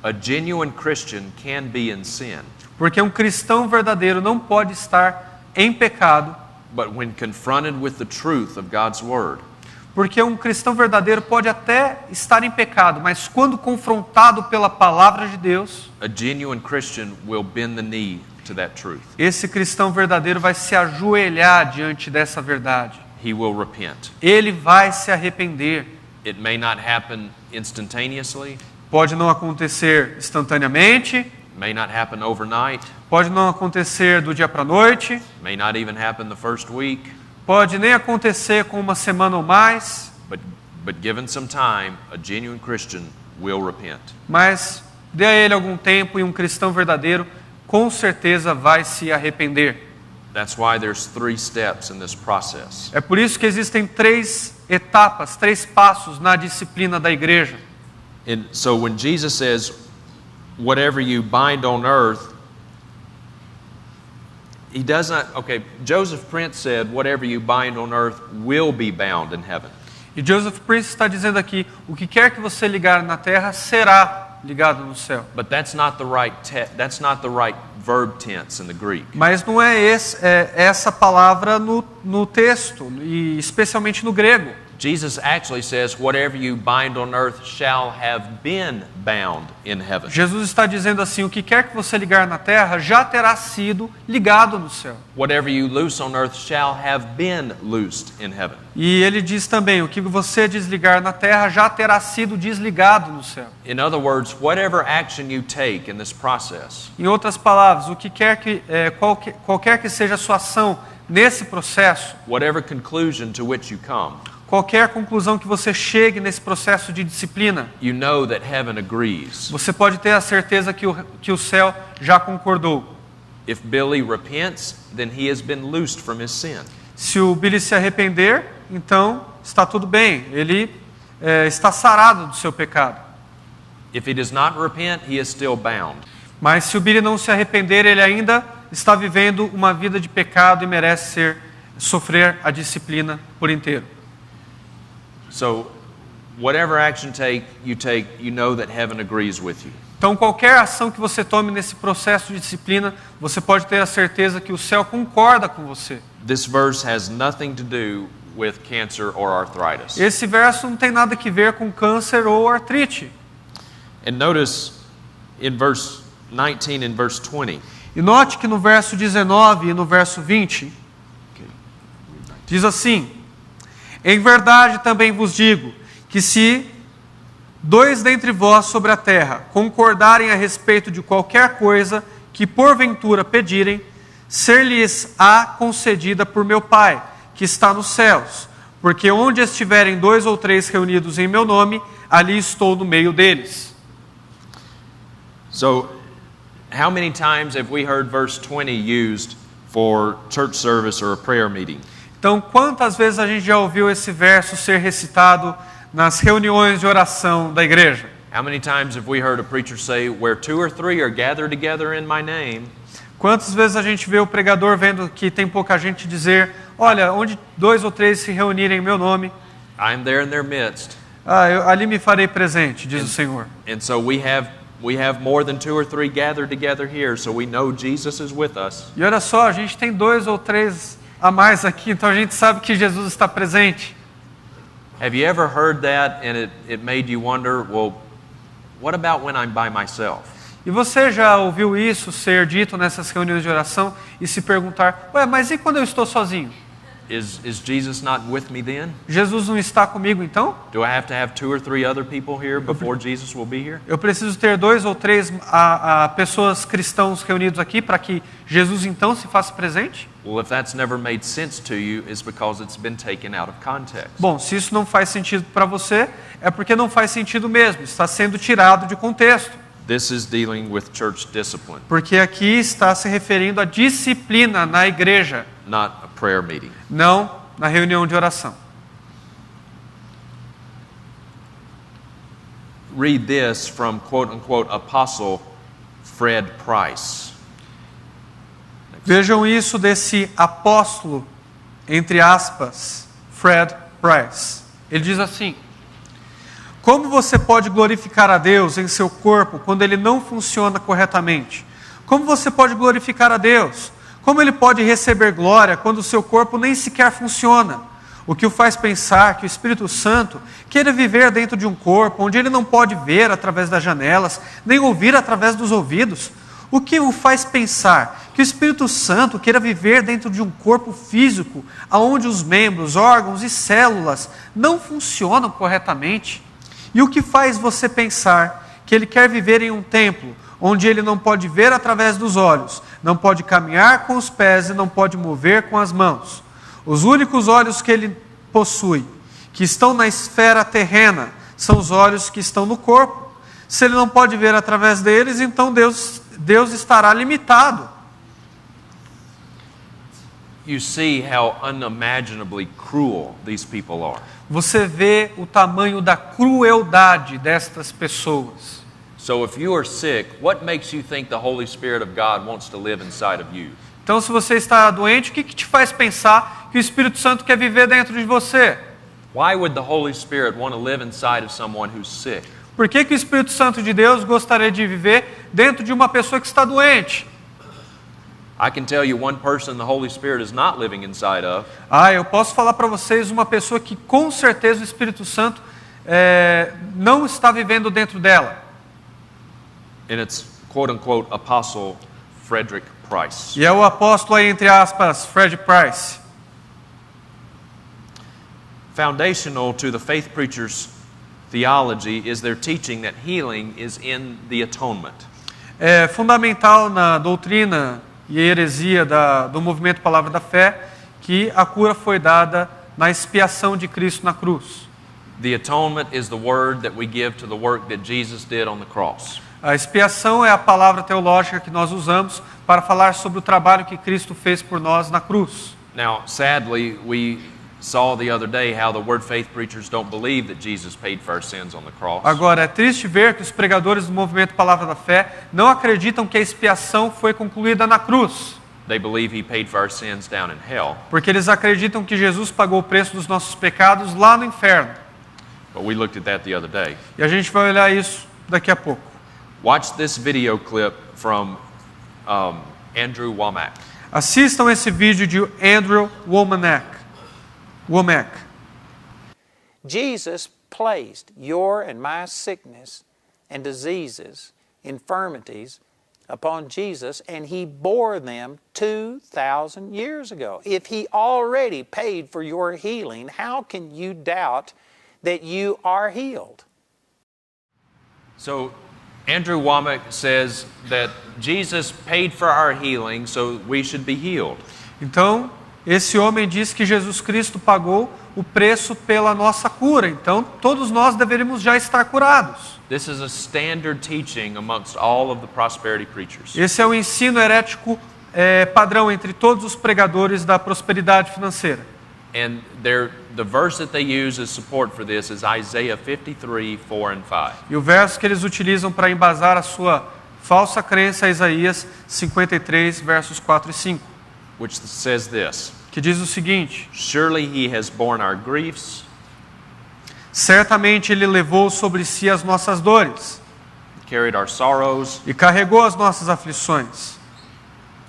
A genuine Christian can be in sin,
Porque um cristão verdadeiro não pode estar em pecado,
but when confronted with the truth of God's word,
porque um cristão verdadeiro pode até estar em pecado, mas quando confrontado pela palavra de Deus,
a genuine Christian will bend the knee to that truth.
esse cristão verdadeiro vai se ajoelhar diante dessa verdade.
He will repent.
Ele vai se arrepender.
It may not happen instantaneously,
Pode não acontecer instantaneamente,
may not happen overnight,
pode não acontecer do dia para a noite,
may not even happen the first week,
pode nem acontecer com uma semana ou mais,
but given some time, a genuine Christian will repent.
mas dê a ele algum tempo e um cristão verdadeiro com certeza vai se arrepender.
That's why there's 3 steps in this process.
É por isso que existem 3 etapas, 3 passos na disciplina da igreja.
And so when Jesus says, whatever you bind on earth, he does not, okay, Joseph Prince said, whatever you bind on earth will be bound in heaven.
E Joseph Prince está dizendo aqui, o que quer que você ligar na terra será ligado no céu.
But that's not the right verb tense in the Greek.
Mas não é essa palavra no texto, e especialmente no grego.
Jesus actually says, whatever you bind on earth shall have been bound in heaven.
Jesus está dizendo assim, o que quer que você ligar na terra já terá sido ligado no céu.
Whatever you loose on earth shall have been loosed in heaven.
E ele diz também, o que você desligar na terra já terá sido desligado no céu.
In other words, whatever action you take in this process,
Em outras palavras, o que qualquer que seja a sua ação nesse processo,
whatever conclusion to which you come,
qualquer conclusão que você chegue nesse processo de disciplina,
you know that heaven agrees.
você pode ter a certeza que o céu já concordou.
If Billy repents, then he has been loosed from his sin.
Se o Billy se arrepender, então está tudo bem, ele está sarado do seu pecado.
If he does not repent, he is still bound.
Mas se o Billy não se arrepender, ele ainda está vivendo uma vida de pecado e merece sofrer a disciplina por inteiro.
So, whatever action you take, you know that heaven agrees with you.
Então, qualquer ação que você tome nesse processo de disciplina, você pode ter a certeza que o céu concorda com você.
This verse has nothing to do with cancer or arthritis.
Esse verso não tem nada a ver com câncer ou artrite.
And notice in verse 19 and verse 20.
E note que no verso 19 e no verso 20, diz assim: em verdade também vos digo, que se 2 dentre vós sobre a terra concordarem a respeito de qualquer coisa que porventura pedirem, ser-lhes-á concedida por meu Pai, que está nos céus. Porque onde estiverem 2 ou 3 reunidos em meu nome, ali estou no meio deles.
So, how many times have we heard verse 20 used for church service or a prayer meeting?
Então, quantas vezes a gente já ouviu esse verso ser recitado nas reuniões de oração da igreja?
How many times have we heard a preacher say, where 2 or 3 are gathered together in my name?
Quantas vezes a gente vê o pregador vendo que tem pouca gente dizer, olha, onde 2 ou 3 se reunirem em meu nome,
I am there in their midst.
Ali me farei presente, diz o Senhor.
And so we have more than 2 or 3 gathered together here, so we know Jesus is with us.
E olha só, a gente tem 2 ou 3 a mais aqui, então a gente sabe que Jesus está presente.
Have you ever heard that and it made you wonder, well, what about when I'm by myself?
E você já ouviu isso ser dito nessas reuniões de oração e se perguntar, ué, mas e quando eu estou sozinho?
Is Jesus not with me then?
Jesus não está comigo então?
Do I have to have 2 or 3 other people here before Jesus will be here?
Eu preciso ter 2 ou 3 pessoas cristãos reunidos aqui para que Jesus então se faça presente?
Well, if that's never made sense to you, it's because it's been taken out of context.
Bom, se isso não faz sentido para você, é porque não faz sentido mesmo, está sendo tirado de contexto.
This is dealing with church discipline,
Porque aqui está se referindo à disciplina na igreja,
not a prayer meeting.
não na reunião de oração.
Read this from quote-unquote Apostle Fred Price.
Vejam isso desse apóstolo, entre aspas, Fred Price. Ele diz assim: como você pode glorificar a Deus em seu corpo quando ele não funciona corretamente? Como você pode glorificar a Deus? Como ele pode receber glória quando o seu corpo nem sequer funciona? O que o faz pensar que o Espírito Santo queira viver dentro de um corpo onde ele não pode ver através das janelas, nem ouvir através dos ouvidos? O que o faz pensar que o Espírito Santo queira viver dentro de um corpo físico onde os membros, órgãos e células não funcionam corretamente? E o que faz você pensar que ele quer viver em um templo onde ele não pode ver através dos olhos, não pode caminhar com os pés e não pode mover com as mãos? Os únicos olhos que ele possui, que estão na esfera terrena, são os olhos que estão no corpo. Se ele não pode ver através deles, então Deus estará limitado.
You see how unimaginably cruel these people are.
Você vê o tamanho da crueldade destas pessoas.
So if you are sick, what makes you think the Holy Spirit of God wants to live inside of you?
Então, se você está doente, o que te faz pensar que o Espírito Santo quer viver dentro de você?
Why would the Holy Spirit want to live inside of someone who's sick?
Por que o Espírito Santo de Deus gostaria de viver dentro de uma pessoa que está doente?
I can tell you one person the Holy Spirit is not living inside of.
Eu posso falar para vocês uma pessoa que com certeza o Espírito Santo não está vivendo dentro dela.
And it's quote-unquote Apostle Frederick Price.
E é o apóstolo aí, entre aspas, Fred Price.
Foundational to the faith preachers' theology is their teaching that healing is in the atonement.
É fundamental na doutrina e heresia do movimento Palavra da Fé que a cura foi dada na expiação de Cristo na cruz.
The atonement is the word that we give to the work that Jesus did on the cross.
A expiação é a palavra teológica que nós usamos para falar sobre o trabalho que Cristo fez por nós na cruz.
Now, sadly, we saw the other day how the Word Faith preachers don't believe that Jesus paid for our sins on the cross.
Agora, é triste ver que os pregadores do movimento Palavra da Fé não acreditam que a expiação foi concluída na cruz.
They believe He paid for our sins down in hell.
Porque eles acreditam que Jesus pagou o preço dos nossos pecados lá no inferno.
But we looked at that the other day.
E a gente vai olhar isso daqui a pouco.
Watch this video clip from Andrew Womack.
Assistam esse vídeo de Andrew Womack.
Jesus placed your and my sickness and diseases, infirmities upon Jesus, and He bore them 2,000 years ago. If He already paid for your healing, how can you doubt that you are healed?
So, Andrew Womack says that Jesus paid for our healing, so we should be healed.
Então, esse homem diz que Jesus Cristo pagou o preço pela nossa cura. Então, todos nós deveríamos já estar curados.
This is a standard teaching amongst all of the prosperity preachers.
Esse é o ensino herético padrão entre todos os pregadores da prosperidade financeira.
And the verse that they use as support for this is Isaiah 53, 4 and 5.
E o verso que eles utilizam para embasar a sua falsa crença é Isaías 53, versos 4 e 5.
Which says this:
Que diz o seguinte:
Surely He has borne our griefs,
certamente Ele levou sobre si as nossas dores
carried our sorrows,
e carregou as nossas aflições.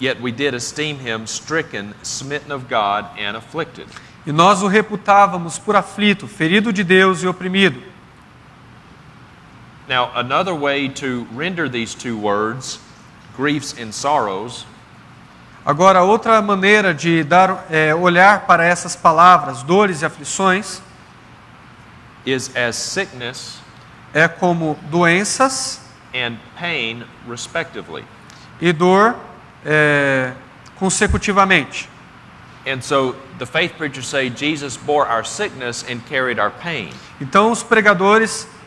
yet we did esteem Him stricken, smitten of God, and afflicted.
E nós o reputávamos por aflito, ferido de Deus e oprimido.
Now, another way to render these two words, griefs and sorrows,
Agora, outra maneira de olhar para essas palavras, dores e aflições,
is as sickness
é como doenças
and pain, respectively.
e dor consecutivamente.
And so the faith preachers say Jesus bore our sickness and carried our pain.
Então,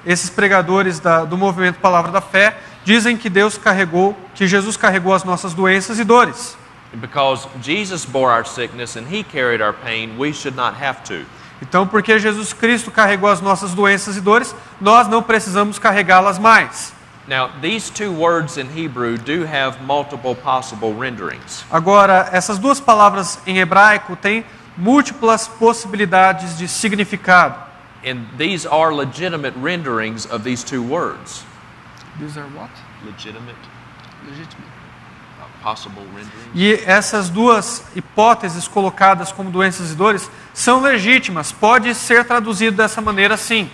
esses pregadores do movimento Palavra da Fé, dizem que Jesus carregou as nossas doenças e dores.
And because Jesus bore our sickness and He carried our pain, we should not have to.
Então, porque Jesus Cristo carregou as nossas doenças e dores, nós não precisamos carregá-las mais.
Now, these two words in Hebrew do have multiple possible renderings.
Agora, essas duas palavras em hebraico têm múltiplas possibilidades de significado.
And these are legitimate renderings of these two words.
These are what?
Legitimate. Possible renderings.
E essas duas hipóteses colocadas como doenças e dores são legítimas. Pode ser traduzido dessa maneira, sim.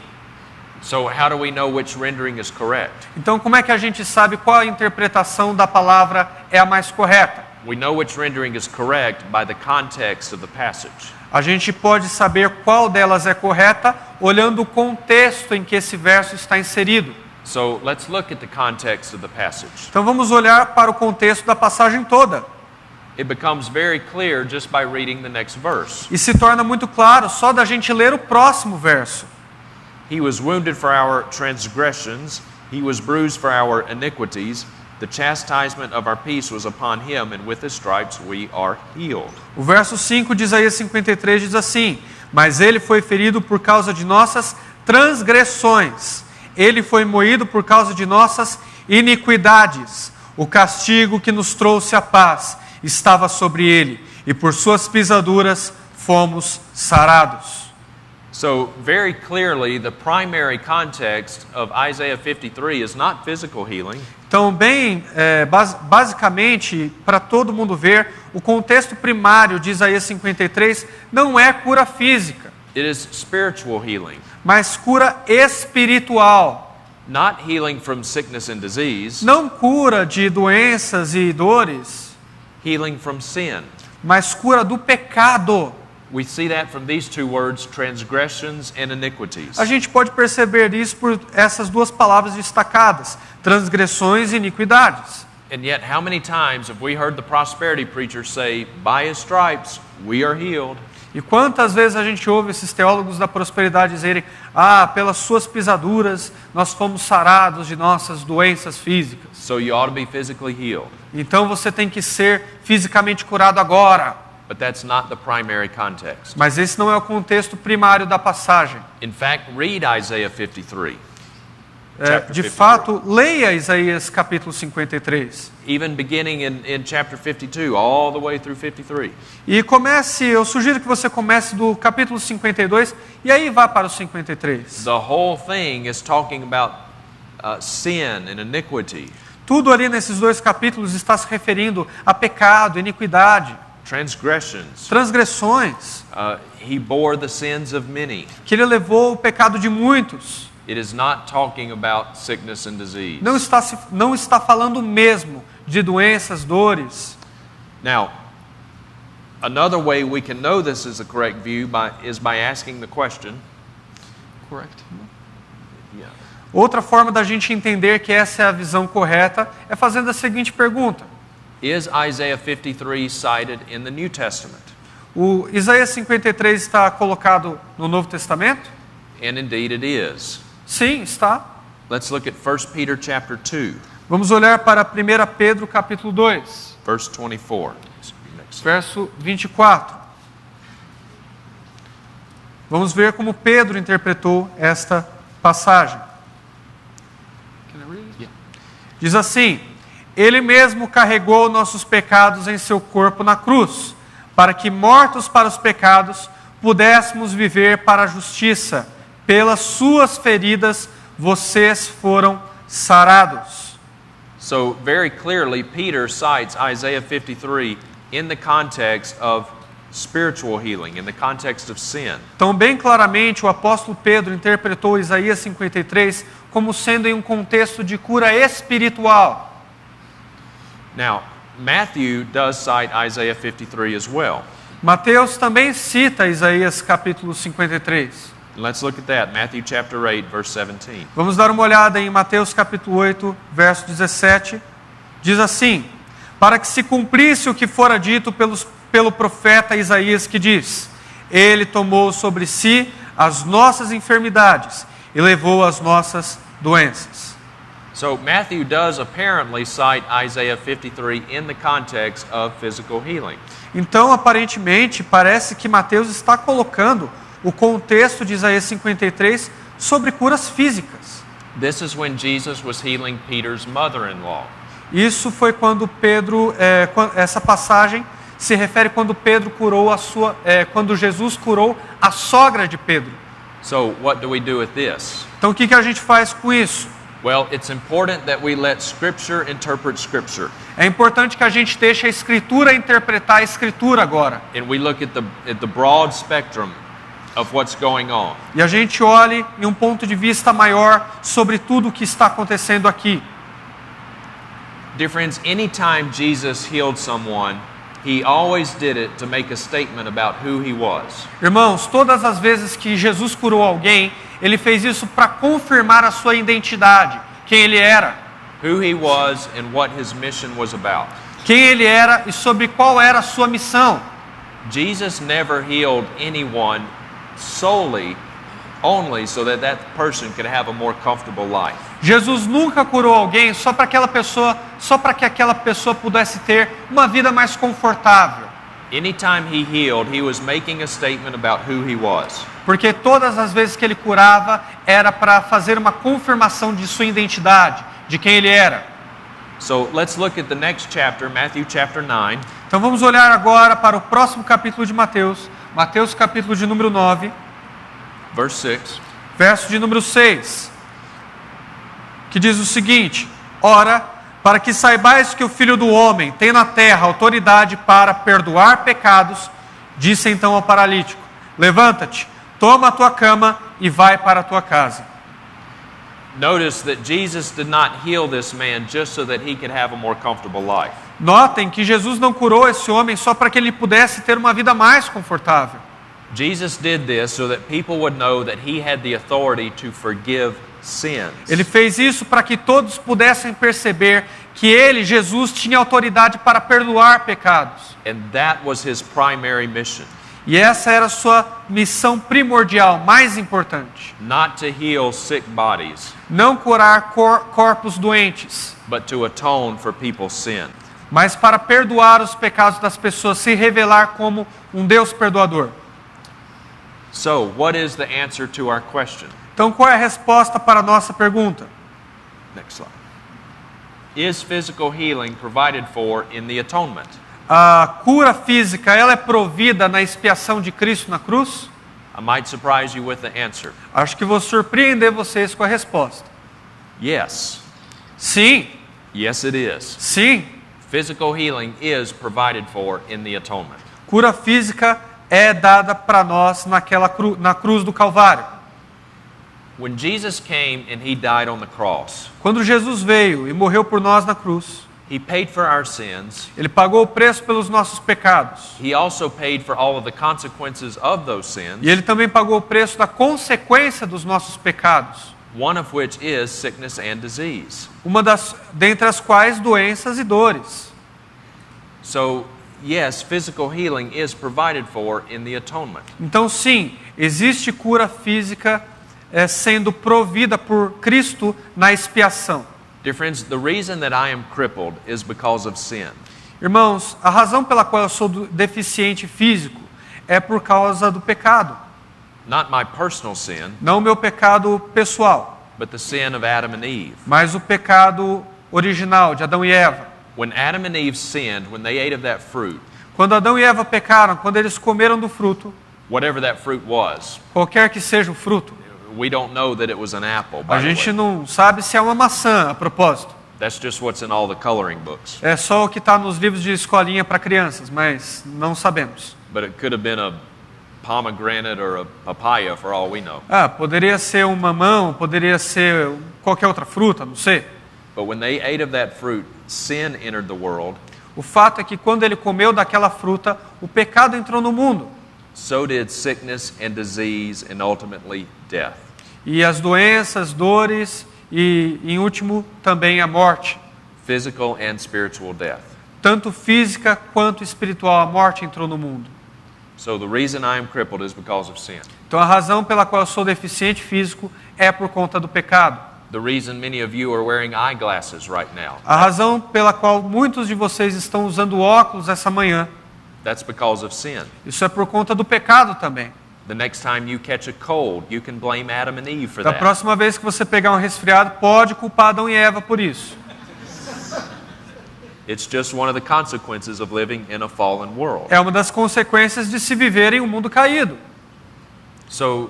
So how do we know which rendering is correct?
Então, como é que a gente sabe qual a interpretação da palavra é a mais correta?
We know which rendering is correct by the context of the passage.
A gente pode saber qual delas é correta olhando o contexto em que esse verso está inserido.
So let's look at the context of the passage.
Então vamos olhar para o contexto da passagem toda.
It becomes very clear just by reading the next verse.
E se torna muito claro só da gente ler o próximo verso.
He was wounded for our transgressions, He was bruised for our iniquities. The chastisement of our peace was upon Him, and with His stripes we are healed.
O verso 5 de Isaías 53 diz assim: Mas Ele foi ferido por causa de nossas transgressões. Ele foi moído por causa de nossas iniquidades. O castigo que nos trouxe a paz estava sobre Ele, e por suas pisaduras fomos sarados.
So, very clearly, the primary context of Isaiah 53 is not physical healing.
Então, basicamente, para todo mundo ver, o contexto primário de Isaías 53 não é cura física,
It is spiritual healing.
mas cura espiritual.
Not healing from sickness and disease,
Não cura de doenças e dores,
healing from sin.
mas cura do pecado.
We see that from these two words, transgressions and iniquities.
A gente pode perceber isso por essas duas palavras destacadas, transgressões e iniquidades.
And yet, how many times have we heard the prosperity preacher say, by His stripes, we are healed?
E quantas vezes a gente ouve esses teólogos da prosperidade dizerem: pelas suas pisaduras nós fomos sarados de nossas doenças físicas.
So you ought to be physically healed.
Então você tem que ser fisicamente curado agora.
But that's not the primary context.
Mas esse não é o contexto primário da passagem.
In fact, read Isaiah 53.
De fato, leia Isaías capítulo 53.
Even beginning in chapter 52, all the way through 53.
E eu sugiro que você comece do capítulo 52 e aí vá para o 53.
The whole thing is talking about sin and iniquity.
Tudo ali nesses dois capítulos está se referindo a pecado, iniquidade,
Transgressions.
transgressões,
He bore the sins of many.
que ele levou o pecado de muitos.
It is not talking about sickness and disease.
Não está falando mesmo de doenças, dores.
Now, another way we can know this is a correct view is by asking the question.
Correct.
Yeah.
Outra forma da gente entender que essa é a visão correta é fazendo a seguinte pergunta:
Is Isaiah 53 cited in the New Testament?
o Isaías 53 está colocado no Novo Testamento?
And indeed it is.
Sim, está.
Let's look at 1 Peter chapter 2,
Vamos olhar para 1 Pedro capítulo 2,
verse 24.
verso 24. Vamos ver como Pedro interpretou esta passagem. Diz assim: Ele mesmo carregou nossos pecados em seu corpo na cruz, para que, mortos para os pecados, pudéssemos viver para a justiça. Pelas suas feridas, vocês foram sarados.
So very clearly, Peter cites Isaiah 53 in the context of spiritual healing, in the context of sin.
Então, bem claramente, o apóstolo Pedro interpretou Isaías 53 como sendo em um contexto de cura espiritual.
Now, Matthew does cite Isaiah 53 as well.
Mateus também cita Isaías capítulo 53.
Let's look at that. Matthew chapter 8, verse 17.
Vamos dar uma olhada em Mateus capítulo 8, verso 17. Diz assim: Para que se cumprisse o que fora dito pelo profeta Isaías, que diz: Ele tomou sobre si as nossas enfermidades e levou as nossas doenças.
So Matthew does apparently cite Isaiah 53 in the context of physical healing.
Então, aparentemente, parece que Mateus está colocando o contexto de Isaías 53 sobre curas físicas.
This is when Jesus was healing Peter's mother-in-law.
Isso foi quando essa passagem se refere quando Pedro curou quando Jesus curou a sogra de Pedro.
So what do we do with this?
Então, o que a gente faz com isso?
Well, it's important that we let Scripture interpret Scripture.
É importante que a gente deixe a Escritura interpretar a Escritura agora.
And we look at the broad spectrum of what's going on.
E a gente olhe em um ponto de vista maior sobre tudo o que está acontecendo aqui.
Dear friends, anytime Jesus healed someone, He always did it to make a statement about who He was.
Irmãos, todas as vezes que Jesus curou alguém, Ele fez isso para confirmar a sua identidade, quem Ele era.
Who He was and what His mission was about.
Quem Ele era e sobre qual era a sua missão.
Jesus never healed anyone only so that person could have a more comfortable life.
Jesus nunca curou alguém só para que aquela pessoa pudesse ter uma vida mais confortável.
Anytime He healed, He was making a statement about who He was.
Porque todas as vezes que Ele curava era para fazer uma confirmação de sua identidade, de quem Ele era.
So let's look at the next chapter, Matthew chapter 9.
Então vamos olhar agora para o próximo capítulo de Mateus, Mateus capítulo de número 9,
verse 6.
verso de número 6, que diz o seguinte: Ora, para que saibais que o Filho do Homem tem na terra autoridade para perdoar pecados, disse então ao paralítico: Levanta-te, toma a tua cama e vai para a tua casa.
Notice that Jesus did not heal this man just so that he could have a more comfortable life.
Notem que Jesus não curou esse homem só para que ele pudesse ter uma vida mais confortável.
Jesus did this so that people would know that He had the authority to forgive sins.
Ele fez isso para que todos pudessem perceber que ele, Jesus, tinha autoridade para perdoar pecados.
And that was His primary mission.
E essa era a sua missão primordial, mais importante.
Not to heal sick bodies,
Não curar corpos doentes,
but to atone for people's sin.
mas para perdoar os pecados das pessoas, se revelar como um Deus perdoador.
So, what is the answer to our question?
Então, qual é a resposta para a nossa pergunta?
Next slide. Is physical healing provided for in the atonement?
A cura física, ela é provida na expiação de Cristo na cruz?
I might surprise you with the answer.
Acho que vou surpreender vocês com a resposta.
Yes.
Sim,
Yes, it is.
sim.
Physical healing is provided for in the atonement.
Cura física é dada para nós na cruz do Calvário.
When Jesus came and he died on the cross,
Quando Jesus veio e morreu por nós na cruz,
he paid for our sins.
Ele pagou o preço pelos nossos pecados.
He also paid for all of the consequences of those sins,
E Ele também pagou o preço da consequência dos nossos pecados.
one of which is sickness and disease.
Dentre as quais doenças e dores.
So, yes, physical healing is provided for in the atonement.
Então sim, existe cura física sendo provida por Cristo na expiação.
Dear friends, the reason that I am crippled is because of sin.
Irmãos, a razão pela qual eu sou deficiente físico é por causa do pecado.
Not my personal sin,
Não o meu pecado pessoal,
but the sin of Adam and Eve.
mas o pecado original de Adão e Eva.
When Adam and Eve sinned, when they ate of that fruit,
Quando Adão e Eva pecaram, quando eles comeram do fruto,
whatever that fruit was,
qualquer que seja o fruto,
we don't know that it was an apple,
a
by the
gente
way.
não sabe se é uma maçã, a propósito.
That's just what's in all the coloring books.
É só o que está nos livros de escolinha para crianças, mas não sabemos.
But it could have been a pomegranate or a papaya for all we know.
Poderia ser um mamão, poderia ser qualquer outra fruta, não sei.
But when they ate of that fruit, sin entered the world.
O fato é que quando ele comeu daquela fruta, o pecado entrou no mundo.
So did sickness and disease and ultimately death.
E as doenças, dores e, em último, também a morte.
Physical and spiritual death.
Tanto física quanto espiritual, a morte entrou no mundo.
So the reason I am crippled is because of sin.
Então a razão pela qual eu sou deficiente físico é por conta do pecado.
The reason many of you are wearing eyeglasses right now,
A razão pela qual muitos de vocês estão usando óculos essa manhã,
that's because of sin.
isso é por conta do pecado também.
The next time you catch a cold, you can blame Adam and Eve for
Da
that.
próxima vez que você pegar um resfriado, pode culpar Adão e Eva por isso.
It's just one of the consequences of living in a fallen world.
É uma das consequências de se viver em um mundo caído.
So,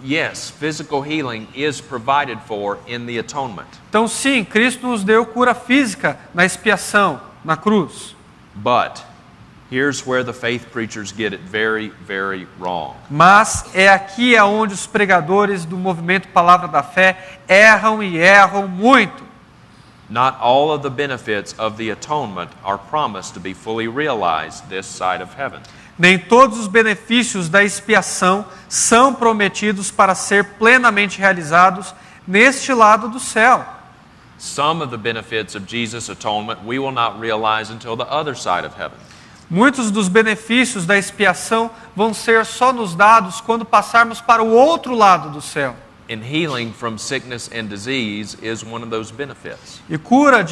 yes, physical healing is provided for in the atonement.
Então sim, Cristo nos deu cura física na expiação, na cruz.
But here's where the faith preachers get it very, very wrong.
Mas é aqui aonde os pregadores do movimento Palavra da Fé erram e erram muito.
Not all of the benefits of the atonement are promised to be fully realized this side of heaven.
Nem todos os benefícios da expiação são prometidos para ser plenamente realizados neste lado do céu.
Some of the benefits of Jesus' atonement we will not realize until the other side of heaven.
Muitos dos benefícios da expiação vão ser só nos dados quando passarmos para o outro lado do céu.
And healing from sickness and disease is one of those benefits.
E cura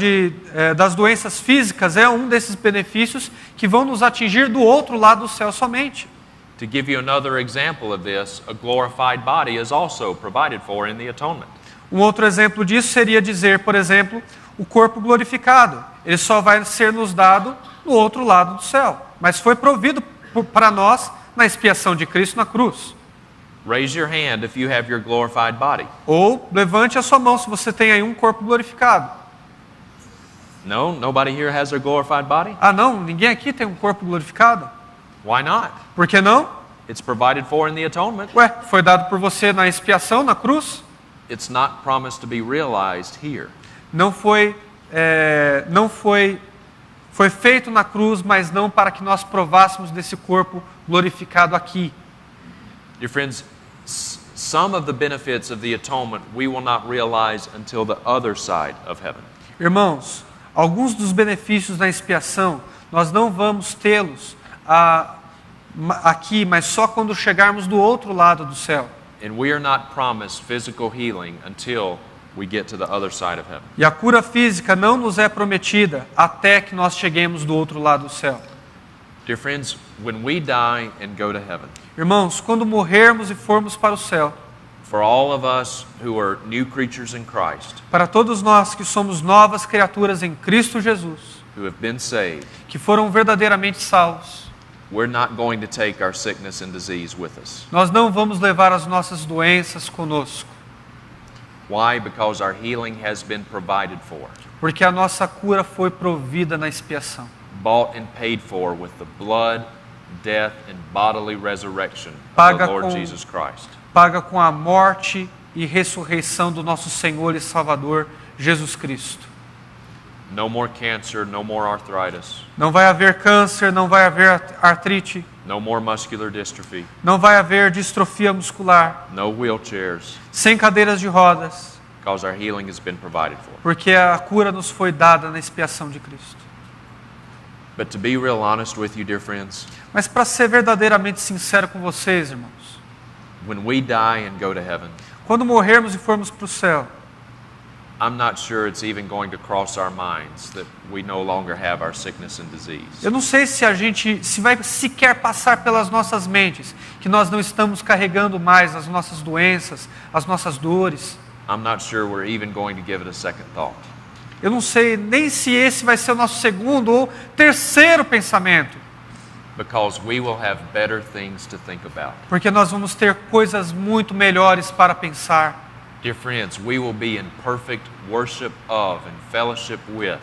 das doenças físicas é um desses benefícios que vão nos atingir do outro lado do céu somente.
To give you another example of this, a glorified body is also provided for in the atonement.
Um outro exemplo disso seria dizer, por exemplo, o corpo glorificado. Ele só vai ser nos dado no outro lado do céu, mas foi provido para nós na expiação de Cristo na cruz.
Raise your hand if you have your glorified body.
Ou levante a sua mão se você tem aí um corpo glorificado.
No, nobody here has their glorified body?
Ah não, ninguém aqui tem um corpo glorificado?
Why not?
Por que não?
It's provided for in the atonement.
Ué, foi dado por você na expiação, na cruz?
It's not promised to be realized here.
Foi feito na cruz, mas não para que nós provássemos desse corpo glorificado aqui.
Dear friends, some of the benefits of the atonement we will not realize until the other side of heaven.
Irmãos, alguns dos benefícios da expiação nós não vamos tê-los aqui, mas só quando chegarmos do outro lado do céu.
And we are not promised physical healing until we get to the other side of heaven.
E a cura física não nos é prometida até que nós cheguemos do outro lado do céu.
Dear friends, when we die and go to heaven,
Irmãos, quando morrermos e formos para o céu,
for all of us who are new creatures in Christ,
para todos nós que somos novas criaturas em Cristo Jesus,
who have been saved,
que foram verdadeiramente salvos,
we're not going to take our sickness and disease with us.
nós não vamos levar as nossas doenças conosco,
Why? Because our healing has been provided for,
porque a nossa cura foi provida na expiação.
bought and paid for with the blood, death, and bodily resurrection of
Paga
the Lord
com-
Jesus Christ.
Paga com a morte e ressurreição do nosso Senhor e Salvador, Jesus Cristo.
No more cancer, no more arthritis,
Não vai haver câncer, não vai haver artrite,
no more muscular dystrophy,
não vai haver distrofia muscular,
no wheelchairs,
sem cadeiras de rodas,
because our healing has been provided for.
porque a cura nos foi dada na expiação de Cristo.
But to be real honest with you, dear friends,
Mas para ser verdadeiramente sincero com vocês, irmãos,
when we die and go to heaven,
quando morrermos e formos para o céu,
I'm not sure it's even going to cross our minds that we no longer have our sickness and disease.
eu não sei se vai sequer passar pelas nossas mentes que nós não estamos carregando mais as nossas doenças, as nossas dores.
I'm not sure we're even going to give it a second thought.
Eu não sei nem se esse vai ser o nosso segundo ou terceiro pensamento,
Because we will have better things to think about.
porque nós vamos ter coisas muito melhores para pensar.
Dear friends, we will be in perfect worship of and fellowship with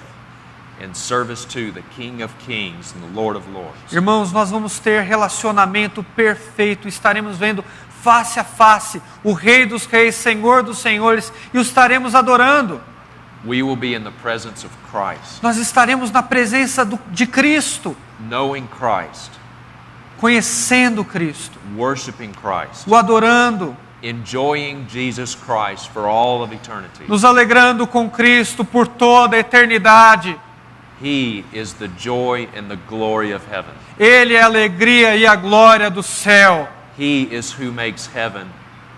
and service to the King of Kings and the Lord of Lords.
Irmãos, nós vamos ter relacionamento perfeito, estaremos vendo face a face o Rei dos Reis, Senhor dos Senhores, e o estaremos adorando.
We will be in the presence of Christ,
Nós estaremos na presença de Cristo,
knowing Christ,
conhecendo Cristo,
worshiping Christ,
o adorando,
enjoying Jesus Christ for all of eternity.
nos alegrando com Cristo por toda a eternidade.
He is the joy and the glory of heaven.
Ele é a alegria e a glória do céu.
He is who makes heaven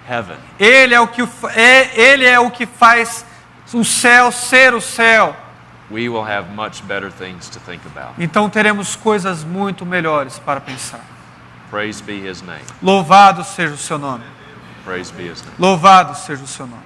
heaven.
Ele é o que faz o céu ser o céu.
We will have much better things to think about.
Então teremos coisas muito melhores para pensar.
Praise be His name.
Louvado seja o seu nome.
Praise be His name.
Louvado seja o seu nome.